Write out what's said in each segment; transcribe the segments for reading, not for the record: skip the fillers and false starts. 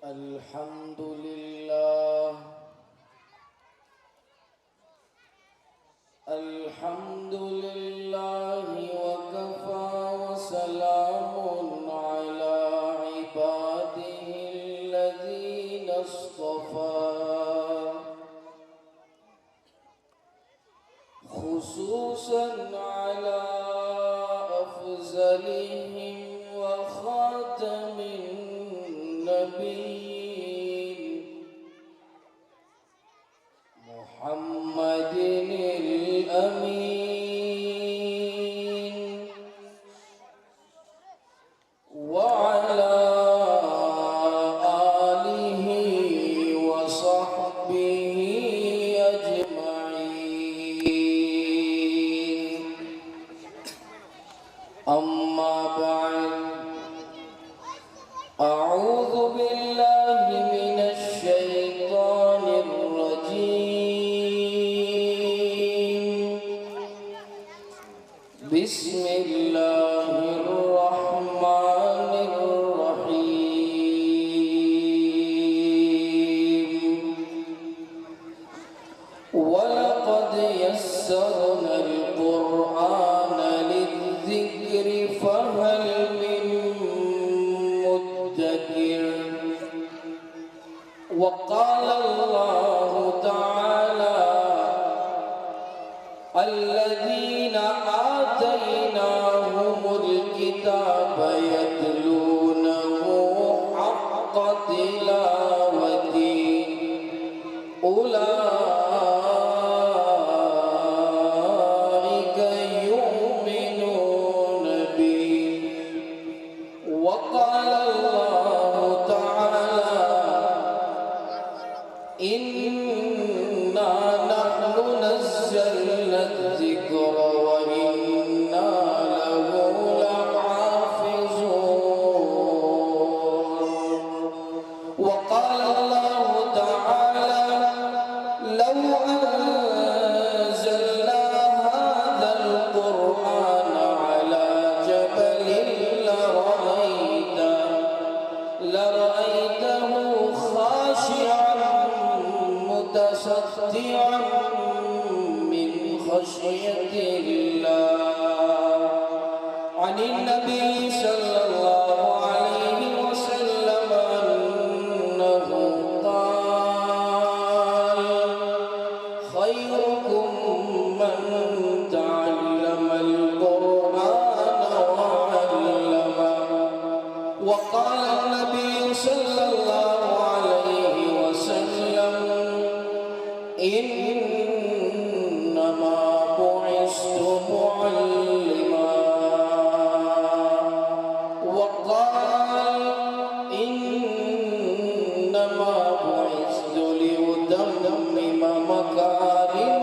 الحمد لله الحمد لله وكفى وسلام على عباده الذين اصطفى خصوصا على أفضلهم وخاتم النبيين محمد الأمين وعلى آله وصحبه أجمعين أما بعد أعوذ بالله من الشيطان الرجيم بسم الله الرحمن الرحيم ولقد يسرنا القرآن للذكر فهل من مدكر وقال الله تعالى الذين آتيناهم الكتاب يتلونه حق تلاوته أولئك يؤمنون به وقال الله تعالى إنا نحن نزلنا الذكر وإنا له لحافظون وقال الله تعالى لو أنزلنا هذا القرآن على جبل لرأيته خاشعا متصدعا من خشية الله عن النبي صلى الله عليه وسلم أنه قال خيركم من تعلم القرآن وعلمه وقال النبي صلى الله عليه وسلم إنما بعثت معلما وقال إنما بعثت لأتمم مكارم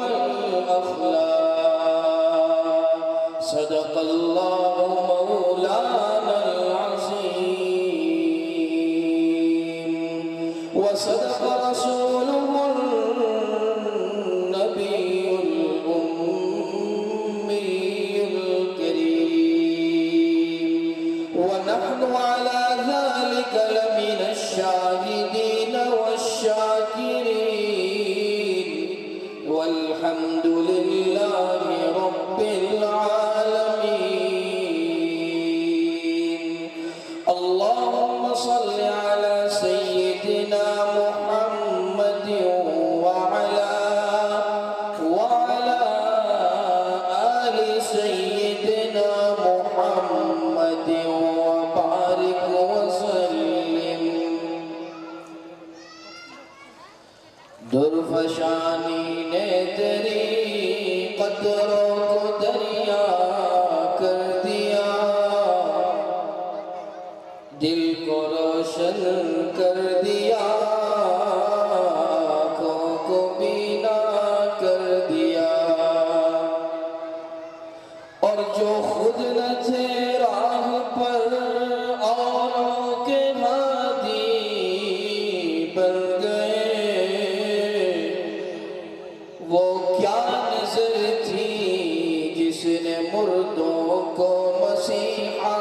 الأخلاق صدق الله مولانا العظيم وصدق رسوله النبي الأمي الكريم ونحن على ذلك لمن الشاهدين والشاكرين والحمد لله رب العالمين اللهم صل على سيدنا محمد وعلى آل سيدنا محمد وبارك وسلم درفشانی نے تیری قدروں کو دریا کر دیا دل کو روشن کر دیا آنکھوں کو بینا کر دیا اور جو خود نہ تھے راہ پر اوروں کے ہادی بن گئے وہ کیا نظر تھی جس نے مردوں کو مسیحا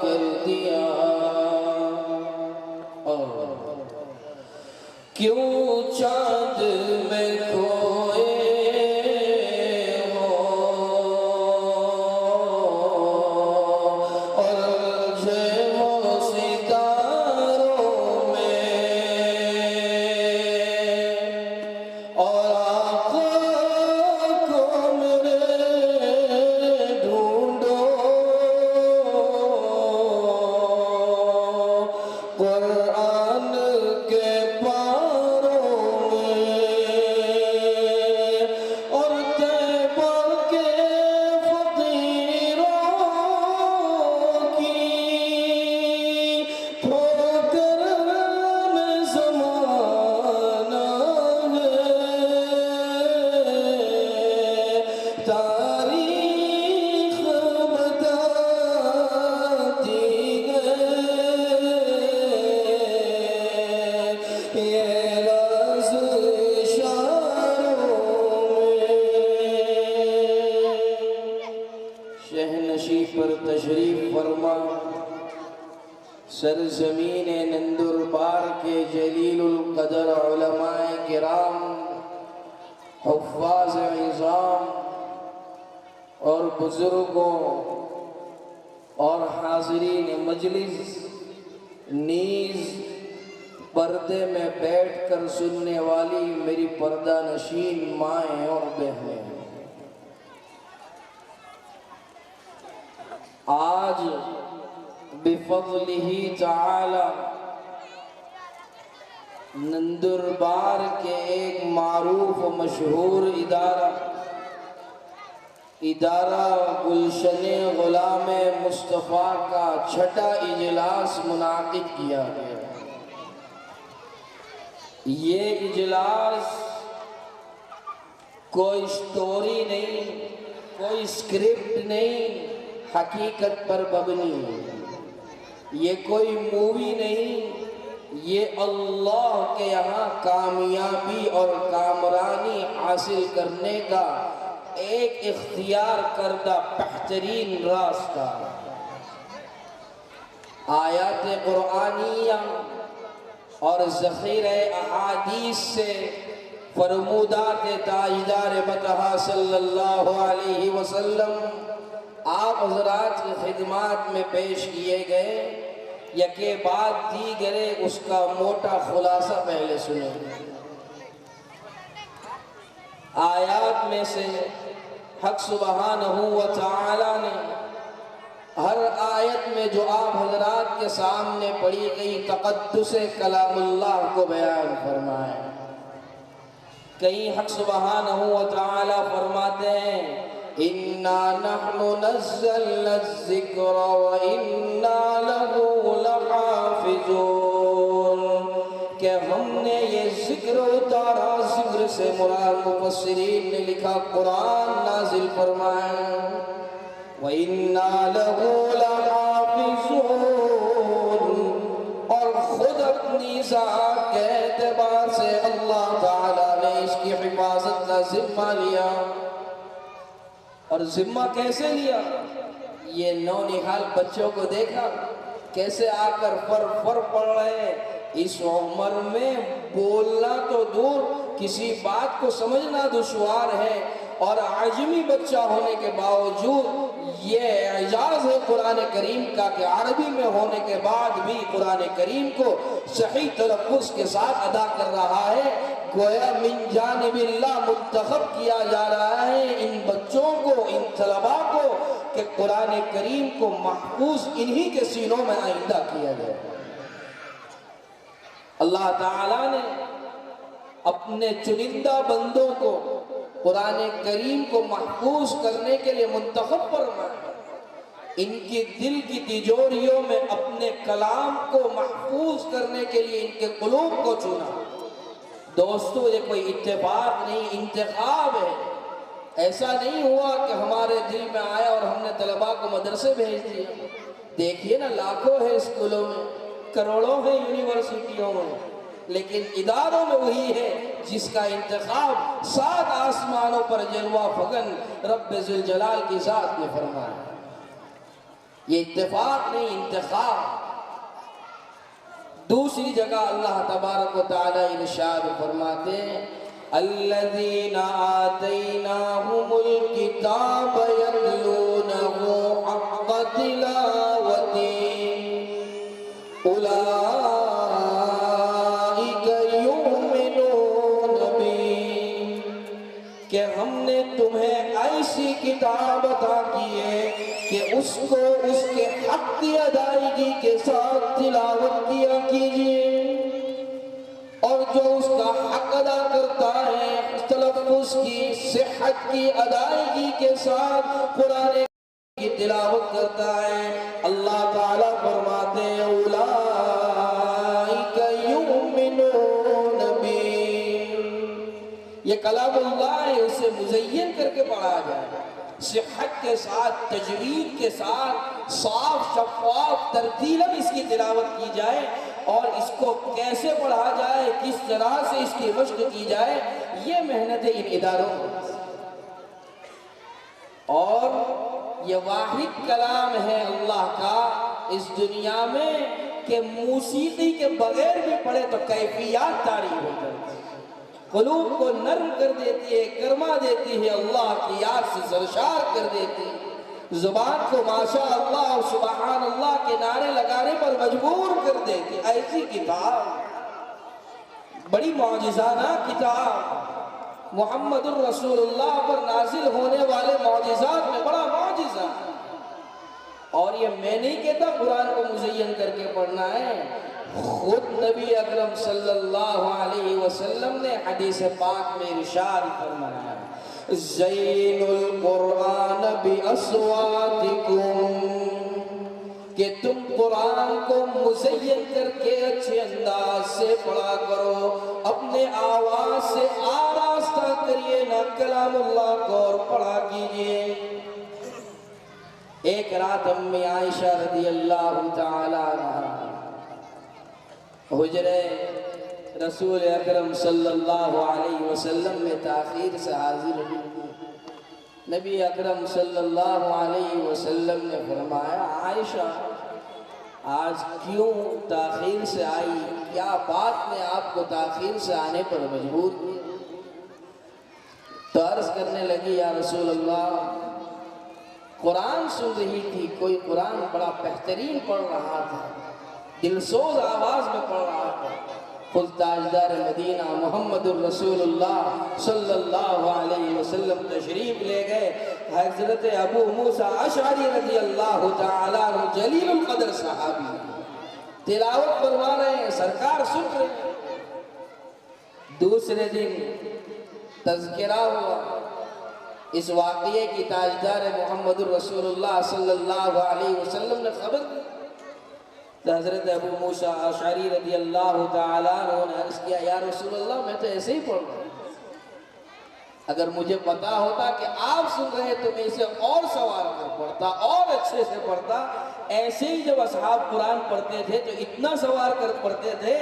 کر دیا کیوں چاند میں کھوئے ہو اور الجھے ہو ستاروں میں اور آنکھوں کو میرے ڈھونڈو قرآن کے پر تشریف فرما سرزمین نندربار کے جلیل القدر علماء کرام، حفاظ عظام اور بزرگوں اور حاضرین مجلس، نیز پردے میں بیٹھ کر سننے والی میری پردہ نشین مائیں اور بہنیں، آج بفضلہ تعالی نندربار کے ایک معروف و مشہور ادارہ گلشن غلام مصطفیٰ کا چھٹا اجلاس منعقد کیا گیا۔ یہ اجلاس کوئی سٹوری نہیں، کوئی سکرپٹ نہیں، حقیقت پر مبنی ہے۔ یہ کوئی مووی نہیں، یہ اللہ کے یہاں کامیابی اور کامرانی حاصل کرنے کا ایک اختیار کردہ بہترین راستہ۔ آیات قرآنیہ اور ذخیرہ احادیث سے فرمودات تاجدار مطہع صلی اللہ علیہ وسلم آپ حضرات کی خدمات میں پیش کیے گئے، یکے بعد دیگرے اس کا موٹا خلاصہ پہلے سنیں۔ آیات میں سے حق سبحانہ و تعالی نے ہر آیت میں جو آپ حضرات کے سامنے پڑھی گئی تقدس کلام اللہ کو بیان فرمائے۔ کہیں حق سبحانہ و تعالی فرماتے ہیں إِنَّا نَحْنُ نَزَّلْنَا الذِّكْرَ وَإِنَّا لَهُ لَحَافِظُونَ، کہ ہم نے یہ ذکر اتارا، ذکر سے مراد مفسرین نے لکھا قرآن نازل فرمایا، وَإِنَّا لَهُ لَحَافِظُونَ، اور خود اپنی ذات کے اعتبار سے اللہ تعالیٰ نے اس کی حفاظت کا ذمہ لیا۔ اور ذمہ کیسے لیا؟ یہ نونہال بچوں کو دیکھا کیسے آ کر فر پڑ رہے ہیں۔ اس عمر میں بولنا تو دور، کسی بات کو سمجھنا دشوار ہے، اور عجمی بچہ ہونے کے باوجود یہ اعجاز ہے قرآن کریم کا کہ عربی میں ہونے کے بعد بھی قرآن کریم کو صحیح تلفظ کے ساتھ ادا کر رہا ہے۔ گویا من جانب اللہ منتخب کیا جا رہا ہے ان بچوں کو، ان طلباء کو، کہ قرآن کریم کو محفوظ انہی کے سینوں میں آئندہ کیا جائے۔ اللہ تعالیٰ نے اپنے چنندہ بندوں کو قرآن کریم کو محفوظ کرنے کے لیے منتخب فرمایا، ان کی دل کی تجوریوں میں اپنے کلام کو محفوظ کرنے کے لیے ان کے قلوب کو چنا۔ دوستو، یہ کوئی اتفاق نہیں، انتخاب ہے۔ ایسا نہیں ہوا کہ ہمارے دل میں آیا اور ہم نے طلباء کو مدرسے بھیج دیا۔ دیکھیے نا، لاکھوں ہے اسکولوں میں، کروڑوں ہے یونیورسٹیوں میں، لیکن اداروں میں وہی ہے جس کا انتخاب 7 آسمانوں پر جلوہ فگن رب ذوالجلال کی ذات نے فرمایا۔ یہ اتفاق نہیں، انتخاب۔ دوسری جگہ اللہ تبارک و تعالی ارشاد فرماتے ہیں الذین آتیناہم الکتاب یتلونہ حق تلاوتہ اولئک یؤمنون بہ، کہ ہم نے تمہیں ایسی کتاب عطا کی ہے کہ اس کو اس کے حق کی ادائیگی کے ساتھ تلاوت کیا کیجئے، اور جو اس کا حق ادا کرتا ہے تلفظ کی صحت کی ادائیگی کے ساتھ قرآن کی تلاوت کرتا ہے، اللہ تعالیٰ فرماتے ہیں اولئک یؤمنون بہ، یہ کلام اللہ ہے، اسے مزین کر کے پڑھا جائے، صحت کے ساتھ، تجوید کے ساتھ، صاف شفاف ترتیلاً اس کی تلاوت کی جائے، اور اس کو کیسے پڑھا جائے، کس طرح سے اس کی مشق کی جائے، یہ محنت ان اداروں کو، اور یہ واحد کلام ہے اللہ کا اس دنیا میں کہ موسیقی کے بغیر بھی پڑھے تو کیفیات طاری ہو جائے، قلوب کو نرم کر دیتی ہے، گرما دیتی ہے، اللہ کی یاد سے سرشار کر دیتی ہے، زبان کو ماشاء اللہ اور سبحان اللہ کے نعرے لگانے پر مجبور کر دیتی ہے۔ ایسی کتاب، بڑی معجزانہ کتاب، محمد الرسول اللہ پر نازل ہونے والے معجزات میں بڑا معجزہ، اور یہ میں نہیں کہتا قرآن کو مزین کر کے پڑھنا ہے، خود نبی اکرم صلی اللہ علیہ وسلم نے حدیث پاک میں ارشاد فرمایا زین القرآن باصواتکم، کہ تم قرآن کو مزین کر کے اچھے انداز سے پڑھا کرو، اپنے آواز سے آراستہ کریے نہ کلام اللہ کو اور پڑھا کیجئے۔ ایک رات امی عائشہ رضی اللہ تعالی عنہ حجرے رسول اکرم صلی اللہ علیہ وسلم میں تاخیر سے حاضر ہوئی، نبی اکرم صلی اللہ علیہ وسلم نے فرمایا عائشہ آج کیوں تاخیر سے آئی، کیا بات نے آپ کو تاخیر سے آنے پر مجبور کیا؟ تو عرض کرنے لگی یا رسول اللہ قرآن سن رہی تھی، کوئی قرآن بڑا بہترین پڑھ رہا تھا، دلسوز آواز میں پڑھ رہا تھا، خود تاجدار مدینہ محمد الرسول اللہ صلی اللہ علیہ وسلم تشریف لے گئے، حضرت ابو موسیٰ اشعری رضی اللہ تعالیٰ عنہ جلیل القدر صحابی تلاوت فرما رہے ہیں، سرکار سن رہے ہیں۔ دوسرے دن تذکرہ ہوا اس واقعے کی، تاجدار محمد الرسول اللہ صلی اللہ علیہ وسلم نے خبر دی، حضرت ابو موسیٰ اشعری رضی اللہ تعالیٰ عنہ نے عرض کیا یا رسول اللہ میں تو ایسے ہی پڑھ رہا ہوں، اگر مجھے پتا ہوتا کہ آپ سن رہے تو میں اسے اور سوار کر پڑھتا، اور اچھے سے پڑھتا۔ ایسے ہی جب اصحاب قرآن پڑھتے تھے تو اتنا سوار کر پڑھتے تھے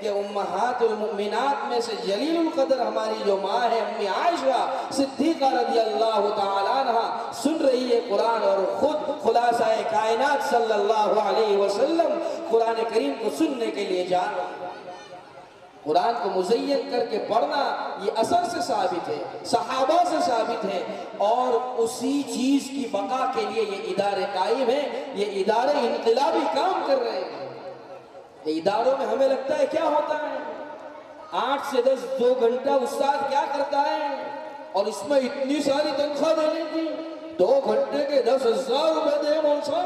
کہ امہات المؤمنات میں سے جلیل القدر ہماری جو ماں ہے امی عائشہ صدیقہ رضی اللہ تعالیٰ عنہ سن رہی ہے قرآن، اور خود خلاصہ کائنات صلی اللہ علیہ وسلم قرآن کریم کو سننے کے لیے جا رہے ہیں۔ قرآن کو مزین کر کے پڑھنا یہ اثر سے ثابت ہے، صحابہ سے ثابت ہے، اور اسی چیز کی بقا کے لیے یہ ادارے قائم ہیں، یہ ادارے انقلابی کام کر رہے ہیں۔ یہ اداروں میں ہمیں لگتا ہے کیا ہوتا ہے، 8 سے 10 2 گھنٹہ استاد کیا کرتا ہے، اور اس میں اتنی ساری تنخواہ دینے کی، 2 گھنٹے کے 10,000 روپے دے مولسا،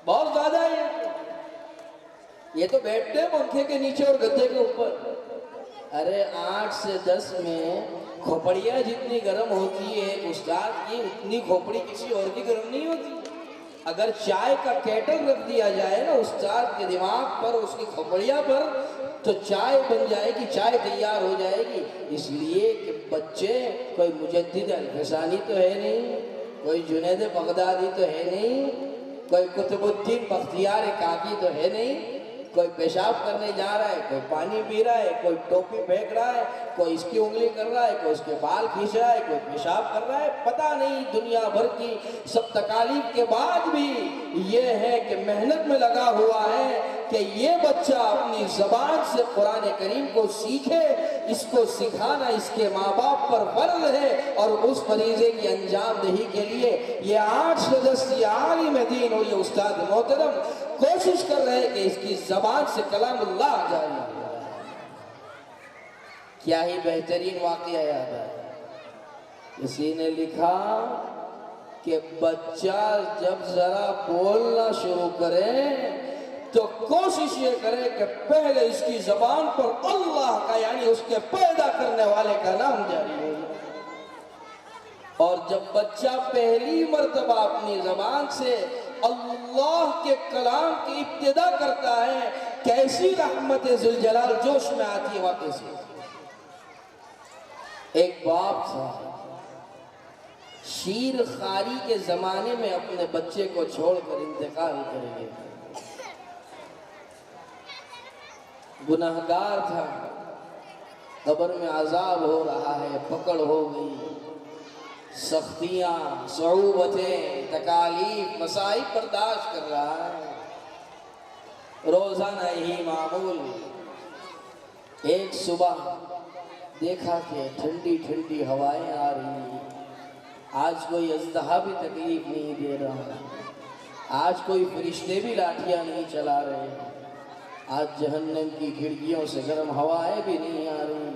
بہت زیادہ ہے۔ یہ تو بیٹھتے ہیں پنکھے کے نیچے اور گدے کے اوپر۔ ارے 8 سے 10 میں کھوپڑیاں جتنی گرم ہوتی ہے استاد کی، اتنی کھوپڑی کسی اور کی گرم نہیں ہوتی۔ اگر چائے کا کیٹل رکھ دیا جائے نا استاد کے دماغ پر، اس کی کھوپڑیاں پر، تو چائے بن جائے گی، چائے تیار ہو جائے گی۔ اس لیے کہ بچے کوئی مجدد الفسانی تو ہے نہیں، کوئی جنید بغدادی تو ہے نہیں، کوئی قطب الدین بختیار کاکی تو ہے نہیں، کوئی پیشاب کرنے جا رہا ہے، کوئی پانی پی رہا ہے، کوئی ٹوپی پھینک رہا ہے، کوئی اس کی انگلی کر رہا ہے، کوئی اس کے بال کھینچ رہا ہے، کوئی پیشاب کر رہا ہے، پتہ نہیں دنیا بھر کی سب تکالیف کے بعد بھی یہ ہے کہ محنت میں لگا ہوا ہے کہ یہ بچہ اپنی زبان سے قرآن کریم کو سیکھے، اس کو سکھانا اس کے ماں باپ پر فرض ہے، اور اس فریضے کی انجام دہی کے لیے یہ 8 سدسیہ عالم دین اور یہ استاد محترم کوشش کر رہے کہ اس کی زبان سے کلام اللہ جاری ہو۔ کیا ہی بہترین واقعہ یاد ہے، کسی نے لکھا کہ بچہ جب ذرا بولنا شروع کرے تو کوشش یہ کرے کہ پہلے اس کی زبان پر اللہ کا یعنی اس کے پیدا کرنے والے کا نام جاری ہو جائے، اور جب بچہ پہلی مرتبہ اپنی زبان سے اللہ کے کلام کی ابتدا کرتا ہے، کیسی رحمت ذوالجلال جوش میں آتی ہے واقعی سے۔ ایک باپ تھا، شیر خاری کے زمانے میں اپنے بچے کو چھوڑ کر انتقال کر گئے، گناہگار تھا، قبر میں عذاب ہو رہا ہے، پکڑ ہو گئی، سختیاں، صعوبتیں، تکالیف، مصائب برداشت کر رہا ہے، روزانہ یہی معمول۔ ایک صبح دیکھا کہ ٹھنڈی ٹھنڈی ہوائیں آ رہی ہیں، آج کوئی اژدہا بھی تکلیف نہیں دے رہا، آج کوئی فرشتے بھی لاٹھیاں نہیں چلا رہے، آج جہنم کی کھڑکیوں سے گرم ہوائیں بھی نہیں آ رہی،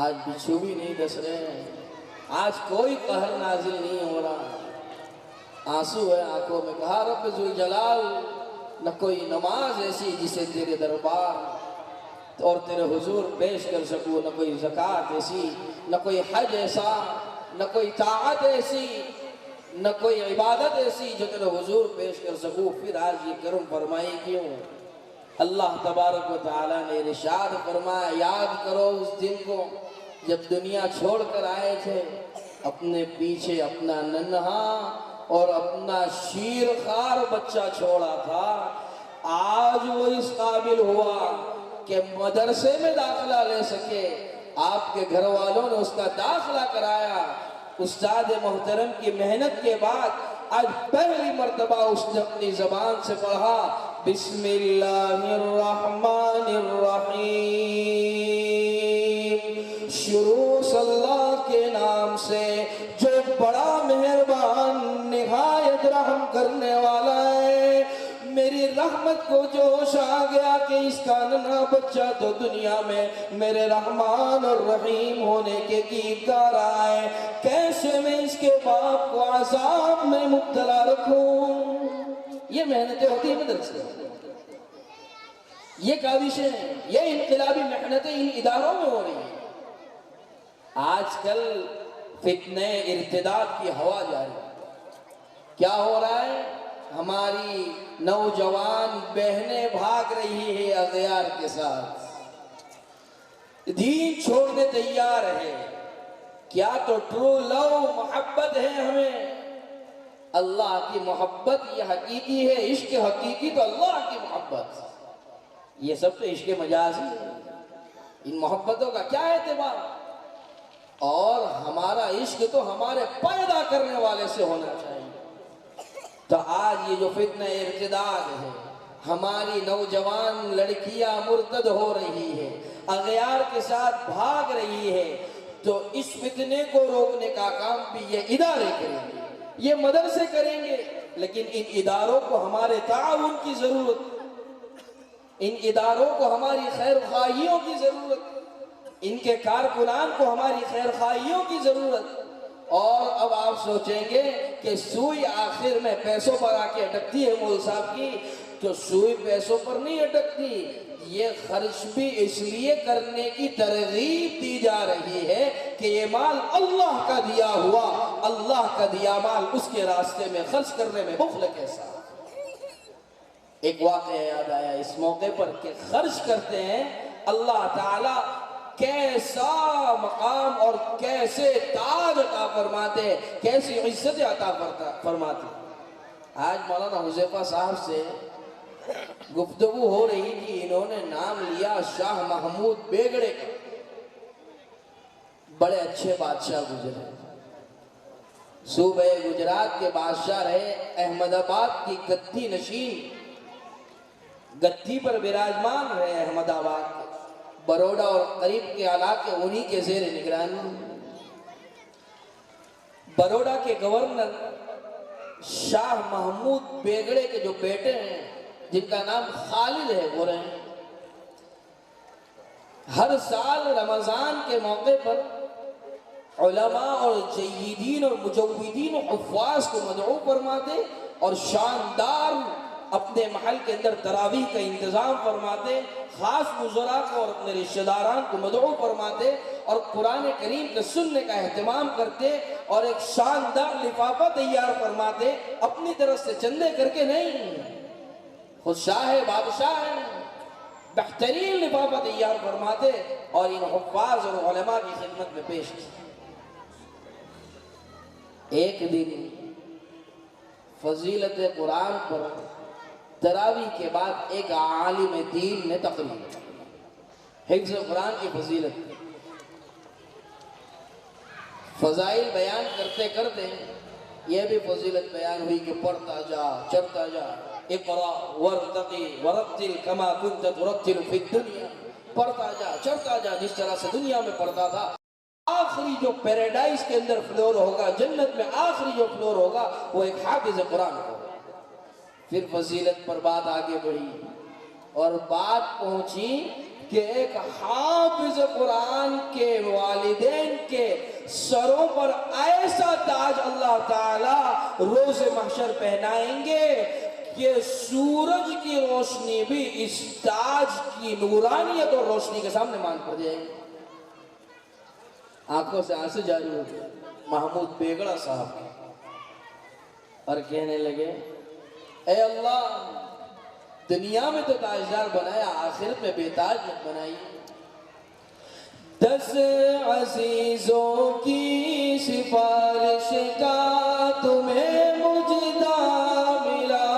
آج بچھو بھی نہیں ڈس رہے، آج کوئی قہر نازل نہیں ہو رہا، آنسو ہے آنکھوں میں۔ کہا رب ذوالجلال، نہ کوئی نماز ایسی جسے تیرے دربار اور تیرے حضور پیش کر سکوں، نہ کوئی زکوٰۃ ایسی، نہ کوئی حج ایسا، نہ کوئی طاعت ایسی، نہ کوئی عبادت ایسی جو تیرے حضور پیش کر سکوں، پھر آج یہ کرم فرمائی کیوں؟ اللہ تبارک و تعالیٰ نے ارشاد فرمایا، یاد کرو اس دن کو جب دنیا چھوڑ کر آئے تھے، اپنے پیچھے اپنا ننہا اور اپنا شیرخوار بچہ چھوڑا تھا، آج وہ اس قابل ہوا کہ مدرسے میں داخلہ لے سکے، آپ کے گھر والوں نے اس کا داخلہ کرایا، استاد محترم کی محنت کے بعد آج پہلی مرتبہ اس نے اپنی زبان سے پڑھا، بسم اللہ الرحمن الرحیم، شروع صلی اللہ کے نام سے جو بڑا مہربان نہایت رحم کرنے والا ہے۔ میری رحمت کو جوش آ گیا کہ اس کا ننھا بچہ تو دنیا میں میرے رحمان اور رحیم ہونے کے گیت گا رہا ہے، کیسے میں اس کے باپ کو عذاب میں مبتلا رکھوں؟ یہ محنتیں ہوتی ہیں مدرسے، یہ کاوشیں، یہ انقلابی محنتیں ان اداروں میں ہو رہی ہیں۔ آج کل فتنہ ارتداد کی ہوا جاری ہے، کیا ہو رہا ہے؟ ہماری نوجوان بہنیں بھاگ رہی ہے اغیار کے ساتھ، دین چھوڑنے تیار ہے، کیا تو ٹرو لو محبت ہے ہمیں، اللہ کی محبت یہ حقیقی ہے، عشق حقیقی تو اللہ کی محبت، یہ سب تو عشق مجازی ہے، ان محبتوں کا کیا اعتبار؟ اور ہمارا عشق تو ہمارے پیدا کرنے والے سے ہونا چاہیے۔ تو آج یہ جو فتنہ ارتداد ہے، ہماری نوجوان لڑکیاں مرتد ہو رہی ہے، اغیار کے ساتھ بھاگ رہی ہے، تو اس فتنے کو روکنے کا کام بھی یہ ادارے کریں گے، یہ مدرسے کریں گے، لیکن ان اداروں کو ہمارے تعاون کی ضرورت، ان اداروں کو ہماری خیر خواہیوں کی ضرورت، ان کے کارکنان کو ہماری خیر خواہیوں کی ضرورت۔ اور اب آپ سوچیں گے کہ سوئی آخر میں پیسوں پر آ کے اٹکتی ہے مول صاحب کی، تو سوئی پیسوں پر نہیں اٹکتی، یہ خرچ بھی اس لیے کرنے کی ترغیب دی جا رہی ہے کہ یہ مال اللہ کا دیا ہوا، اللہ کا دیا مال اس کے راستے میں خرچ کرنے میں بخل کیسا۔ ایک واقعہ یاد آیا اس موقع پر کہ خرچ کرتے ہیں، اللہ تعالیٰ کیسا مقام اور کیسے تاج عطا فرماتے، کیسی عزت عطا فرماتے۔ آج مولانا حذیفہ صاحب سے گفتگو ہو رہی تھی، انہوں نے نام لیا شاہ محمود بیگڑے کا، بڑے اچھے بادشاہ گزرے، صوبہ گجرات کے بادشاہ رہے، احمد آباد کی گدی نشین، گدی پر براجمان رہے احمد آباد کے، بروڈا اور قریب کے علاقے انہی کے زیر نگرانی۔ بروڈا کے گورنر شاہ محمود بیگڑے کے جو بیٹے ہیں جن کا نام خالد ہے وہ رہے ہیں۔ ہر سال رمضان کے موقع پر علماء اور جیدین اور مجودین و حفاظ کو مدعو فرماتے اور شاندار اپنے محل کے اندر تراویح کا انتظام فرماتے، خاص وزراء کو اور اپنے رشتہ داران کو مدعو فرماتے اور قرآن کریم کے سننے کا اہتمام کرتے اور ایک شاندار لفافہ تیار فرماتے، اپنی طرف سے چندے کر کے نہیں، خود شاہ بادشاہ ہیں، بہترین لفافہ تیار فرماتے اور ان حفاظ اور علماء کی خدمت میں پیش کی۔ ایک دن فضیلت قرآن پر تراویح کے بعد ایک عالم دین نے تقریر حفظ قرآن کی فضیلت فضائل بیان کرتے کرتے یہ بھی فضیلت بیان ہوئی کہ پڑھتا جا، چڑھتا جا، اقرا ورتقی ورتل کما کنت ترتل فی الدنیا، پڑھتا جا، چڑھتا جا جس طرح سے دنیا میں پڑھتا تھا۔ آخری جو پیراڈائز کے اندر فلور ہوگا، جنت میں آخری جو فلور ہوگا وہ ایک حافظ قرآن ہوگا۔ پھر فضیلت پر بات آگے بڑھی اور بات پہنچی کہ ایک حافظ قرآن کے والدین کے سروں پر ایسا تاج اللہ تعالی روز محشر پہنائیں گے کہ سورج کی روشنی بھی اس تاج کی نورانیت اور روشنی کے سامنے مان پڑ جائے گی۔ آنکھوں سے آنسو جاری ہو گئے محمود بیگڑا صاحب کے اور کہنے لگے اے اللہ، دنیا میں تو تاجدار بنایا، آخرت میں بے تاج مت بنائی۔ 10 عزیزوں کی سفارش کا تمہیں مجدہ ملا،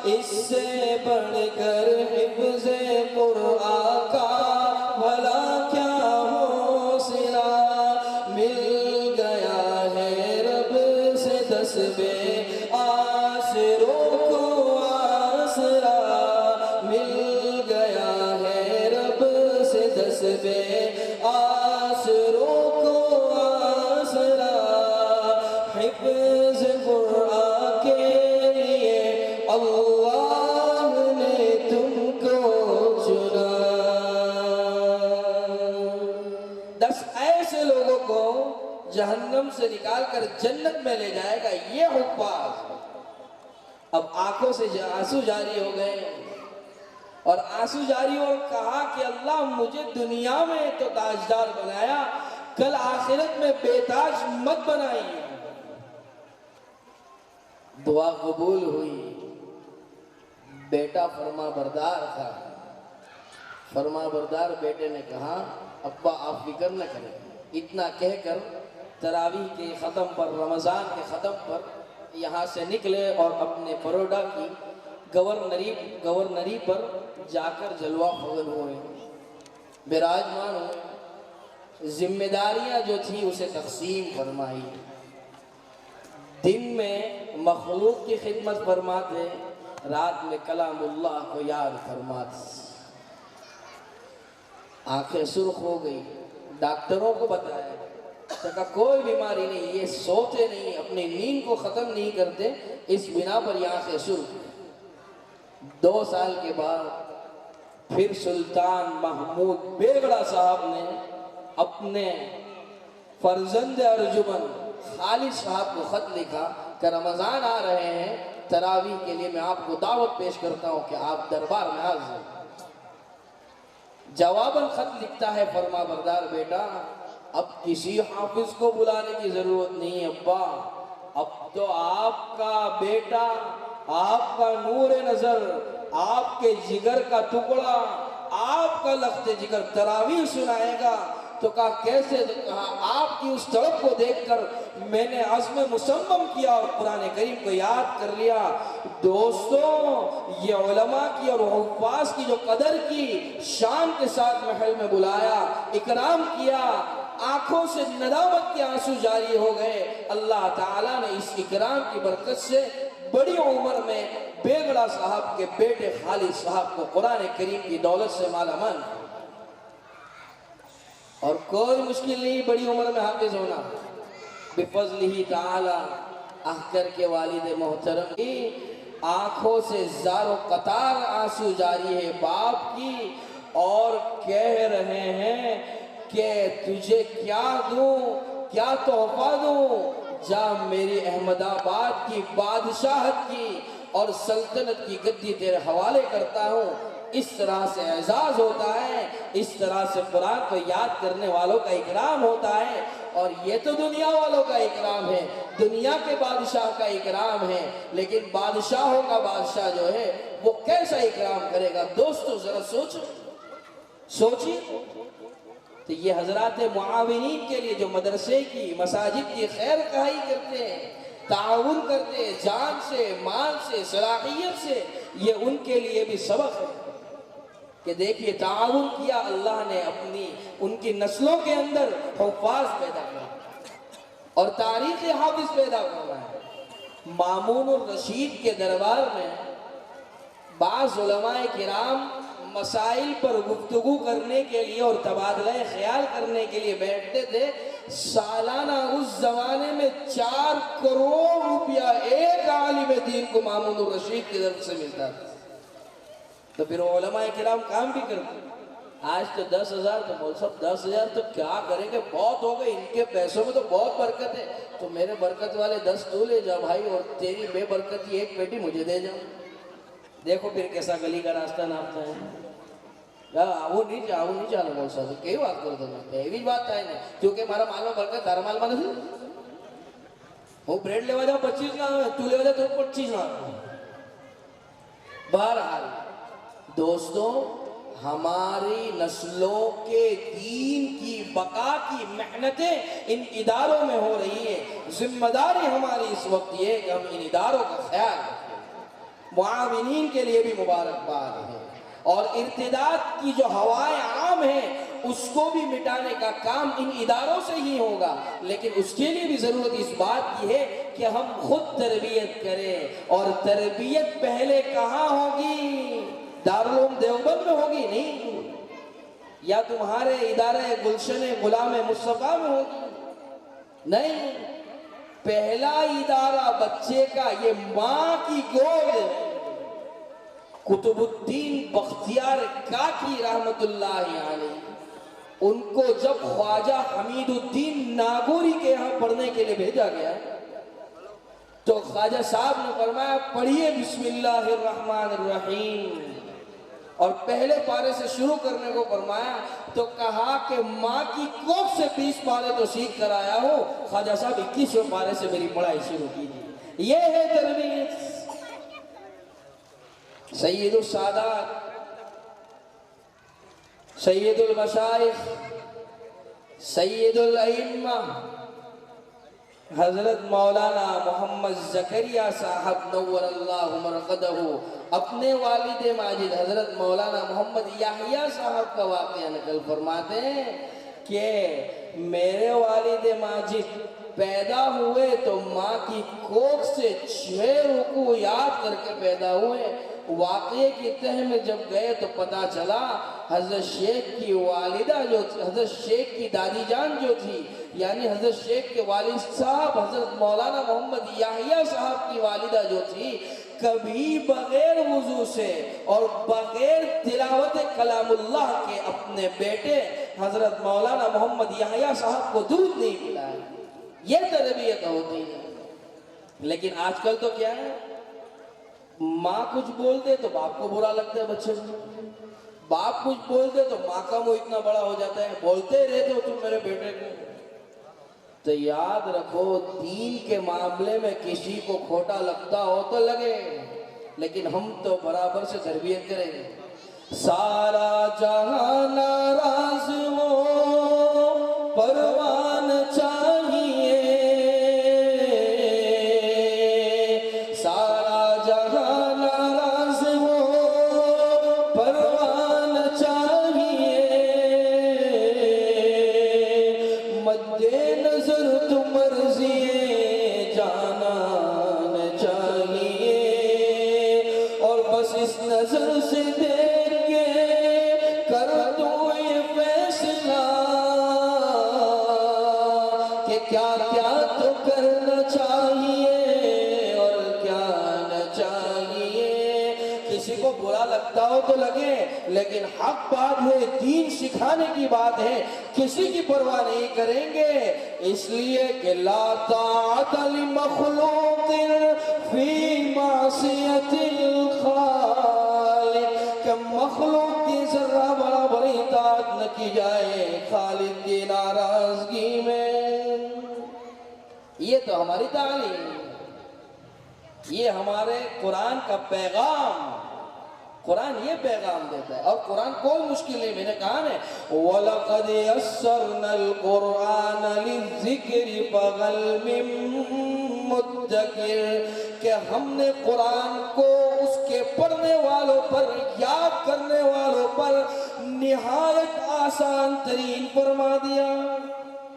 اس سے بڑھ کر حفظ قرآن کا بھلا کیا حوصلہ، مل گیا ہے رب سے 10 بے آسروں آسروں کو آسرا، حفظ قرآن کے لیے اللہ نے تم کو چنا۔ 10 ایسے لوگوں کو جہنم سے نکال کر جنت میں لے جائے گا یہ حفاظ۔ اب آنکھوں سے آنسو جاری ہو گئے اور آنسو جاری اور کہا کہ اللہ مجھے دنیا میں تو تاجدار بنایا، کل آخرت میں بے تاج مت بنائیے۔ دعا قبول ہوئی، بیٹا فرما بردار تھا۔ فرما بردار بیٹے نے کہا ابا آپ فکر نہ کریں، اتنا کہہ کر تراویح کے ختم پر، رمضان کے ختم پر یہاں سے نکلے اور اپنے بروڈا کی گورنری پر جا کر جلوہ فغن ہوئے، براجمان ہوئے، ذمہ داریاں جو تھی اسے تقسیم فرمائی۔ دن میں مخلوق کی خدمت فرماتے، رات میں کلام اللہ کو یاد فرماتے۔ آنکھیں سرخ ہو گئی، ڈاکٹروں کو بتایا، کہا کوئی بیماری نہیں، یہ سوتے نہیں، اپنی نیند کو ختم نہیں کرتے، اس بنا پر یہ آنکھیں سرخ۔ 2 سال کے بعد پھر سلطان محمود بیگڑا صاحب نے اپنے فرزند ارجمن خالد صاحب کو خط لکھا کہ رمضان آ رہے ہیں، تراویح کے لیے میں آپ کو دعوت پیش کرتا ہوں کہ آپ دربار میں حاضر ہیں۔ جواباً خط لکھتا ہے فرما بردار بیٹا، اب کسی حافظ کو بلانے کی ضرورت نہیں ابا، اب تو آپ کا بیٹا، آپ کا نور نظر، آپ کے جگر کا ٹکڑا، آپ کا لخت جگر تراویح سنائے گا۔ تو کہا کیسے؟ تو کہا آپ کی اس طرف کو دیکھ کر میں نے عزم مصمم کیا اور قرآن کریم کو یاد کر لیا۔ دوستوں، یہ علماء کی اور حفاظ کی جو قدر کی، شان کے ساتھ محل میں بلایا، اکرام کیا، آنکھوں سے ندامت کے آنسو جاری ہو گئے۔ اللہ تعالیٰ نے اس اکرام کی برکت سے بڑی عمر میں بیگڑا صاحب کے بیٹے خالد صاحب کو قرآن کریم کی دولت سے مالا مال، اور کوئی مشکل نہیں بڑی عمر میں حافظ ہونا، بفضلہ تعالی۔ احکر کے والد محترم کی آنکھوں سے زار و قطار آنسو جاری ہے باپ کی، اور کہہ رہے ہیں کہ تجھے کیا دوں، کیا تحفہ دوں، جا میری احمد آباد کی بادشاہت کی اور سلطنت کی گدی تیرے حوالے کرتا ہوں۔ اس طرح سے اعزاز ہوتا ہے، اس طرح سے قرآن کو یاد کرنے والوں کا اکرام ہوتا ہے، اور یہ تو دنیا والوں کا اکرام ہے، دنیا کے بادشاہ کا اکرام ہے، لیکن بادشاہوں کا بادشاہ جو ہے وہ کیسا اکرام کرے گا؟ دوستو ذرا سوچی۔ تو یہ حضرات معاونین کے لیے جو مدرسے کی مساجد کی خیر خواہی کرتے ہیں، تعاون کرتے ہیں جان سے مال سے صلاحیت سے، یہ ان کے لیے بھی سبق ہے کہ دیکھیے تعاون کیا اللہ نے اپنی ان کی نسلوں کے اندر حفاظ پیدا کیا اور تاریخ حافظ پیدا کرنا ہے۔ مامون الرشید کے دربار میں بعض علماء کرام مسائل پر گفتگو کرنے کے لیے اور تبادلہ خیال کرنے کے لیے بیٹھتے تھے۔ سالانہ اس زمانے میں 4 کروڑ روپیہ ایک عالم دین کو مامون الرشید کی طرف سے ملتا تھا، تو پھر علماء کرام کام بھی کرتے۔ آج تو 10,000 تو بول سب 10,000 تو کیا کریں گے، بہت ہو گئے، ان کے پیسوں میں تو بہت برکت ہے، تو میرے برکت والے 10 تو لے جا بھائی، اور تیری بے برکتی ایک پیٹی مجھے دے جاؤ۔ دیکھو پھر کیسا گلی کا راستہ ناپتا ہے۔ آؤ نہیں چاہنا بول سکتے، کئی بات کر دو ایوی بات ہے نہیں، کیونکہ ہمارا مال میں برکت دھارا مال میں نہیں، وہ بریڈ لے جاؤ 25 کا، تو لے جاؤ تو 25 کا۔ بہرحال دوستوں، ہماری نسلوں کے دین کی بقا کی محنتیں ان اداروں میں ہو رہی ہیں۔ ذمہ داری ہماری اس وقت یہ ہے کہ ہم ان اداروں کا خیال رکھیں۔ معاونین کے لیے بھی مبارکباد ہے، اور ارتداد کی جو ہوائیں عام ہیں اس کو بھی مٹانے کا کام ان اداروں سے ہی ہوگا، لیکن اس کے لیے بھی ضرورت اس بات کی ہے کہ ہم خود تربیت کریں، اور تربیت پہلے کہاں ہوگی؟ دارالعلوم دیوبند میں ہوگی نہیں، یا تمہارے ادارہ گلشن غلام مصطفیٰ میں ہوگی نہیں، پہلا ادارہ بچے کا یہ ماں کی گود ہے۔ قطب الدین بختیار کاکی رحمت اللہ علیہ، ان کو جب خواجہ حمید الدین ناگوری کے یہاں پڑھنے کے لیے بھیجا گیا تو خواجہ صاحب نے فرمایا پڑھیے بسم اللہ الرحمن الرحیم، اور پہلے پارے سے شروع کرنے کو فرمایا تو کہا کہ ماں کی کوکھ سے 20 پارے تو سیکھ کر آیا ہوں، خواجہ صاحب 21 پارے سے میری پڑھائی شروع کیجیے۔ یہ ہے تربیت۔ سید السادات، سید المشائخ، سید الائمہ حضرت مولانا محمد زکریہ صاحب نور اللہ مرقدہ اپنے والد ماجد حضرت مولانا محمد یحییٰ صاحب کا واقعہ نقل فرماتے ہیں کہ میرے والد ماجد پیدا ہوئے تو ماں کی کوکھ سے 6 رکوع یاد کر کے پیدا ہوئے۔ واقعے کی تہ میں جب گئے تو پتا چلا حضرت شیخ کی والدہ جو حضرت شیخ کی دادی جان جو تھی، یعنی حضرت شیخ کے والد صاحب حضرت مولانا محمد یحییٰ صاحب کی والدہ جو تھی، کبھی بغیر وضو سے اور بغیر تلاوت کلام اللہ کے اپنے بیٹے حضرت مولانا محمد یحییٰ صاحب کو دودھ نہیں پلایا۔ یہ تربیت ہوتی ہے۔ لیکن آج کل تو کیا ہے، ماں کچھ بولتے تو باپ کو برا لگتا ہے، بچے کو باپ کچھ بولتے تو ماں کا منہ اتنا بڑا ہو جاتا ہے، بولتے رہتے ہو تم میرے بیٹے کو۔ تو یاد رکھو دین کے معاملے میں کسی کو کھوٹا لگتا ہو تو لگے، لیکن ہم تو برابر سے تربیت کریں گے۔ سارا جہاں ناراض ہو پروان چاہیے، سارا جہاں ناراض ہو پروان چاہیے، مد نظر تو مرضی جانان چاہیے، کیا کیا تو کرنا چاہیے اور کیا نہ چاہیے. کسی کو برا لگتا ہو تو لگے، لیکن حق بات ہے، دین سکھانے کی بات ہے، کسی کی پرواہ نہیں کریں گے. اس لیے کہ لا طاعت لمخلوق فی معصیت الخالق، کہ مخلوق کی ذرہ برابر اطاعت نہ کی جائے خالق کی ناراضگی میں. یہ تو ہماری تعلیم، یہ ہمارے قرآن کا پیغام. قرآن یہ پیغام دیتا ہے، اور قرآن کوئی مشکل نہیں. میں نے کہا نا وَلَقَدْ يَسَّرْنَا الْقُرْآنَ لِلذِّكْرِ فَهَلْ مِن مُدَّكِرٍ، کہ ہم نے قرآن کو اس کے پڑھنے والوں پر، یاد کرنے والوں پر نہایت آسان ترین فرما دیا.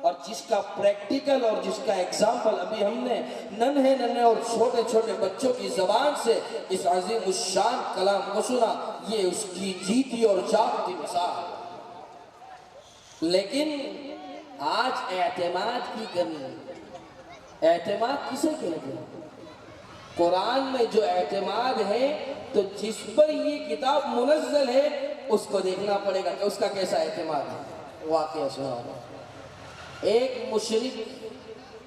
اور جس کا پریکٹیکل اور جس کا ایگزامپل ابھی ہم نے ننھے اور چھوٹے چھوٹے بچوں کی زبان سے اس عظیم الشان کلام کو سنا، یہ اس کی جیتی اور جاگتی مثال. لیکن آج اعتماد کی کمی ہے. اعتماد کسے کہتے ہیں؟ قرآن میں جو اعتماد ہے تو جس پر یہ کتاب منزل ہے اس کو دیکھنا پڑے گا کہ اس کا کیسا اعتماد ہے. واقعہ سنا، ایک مشرک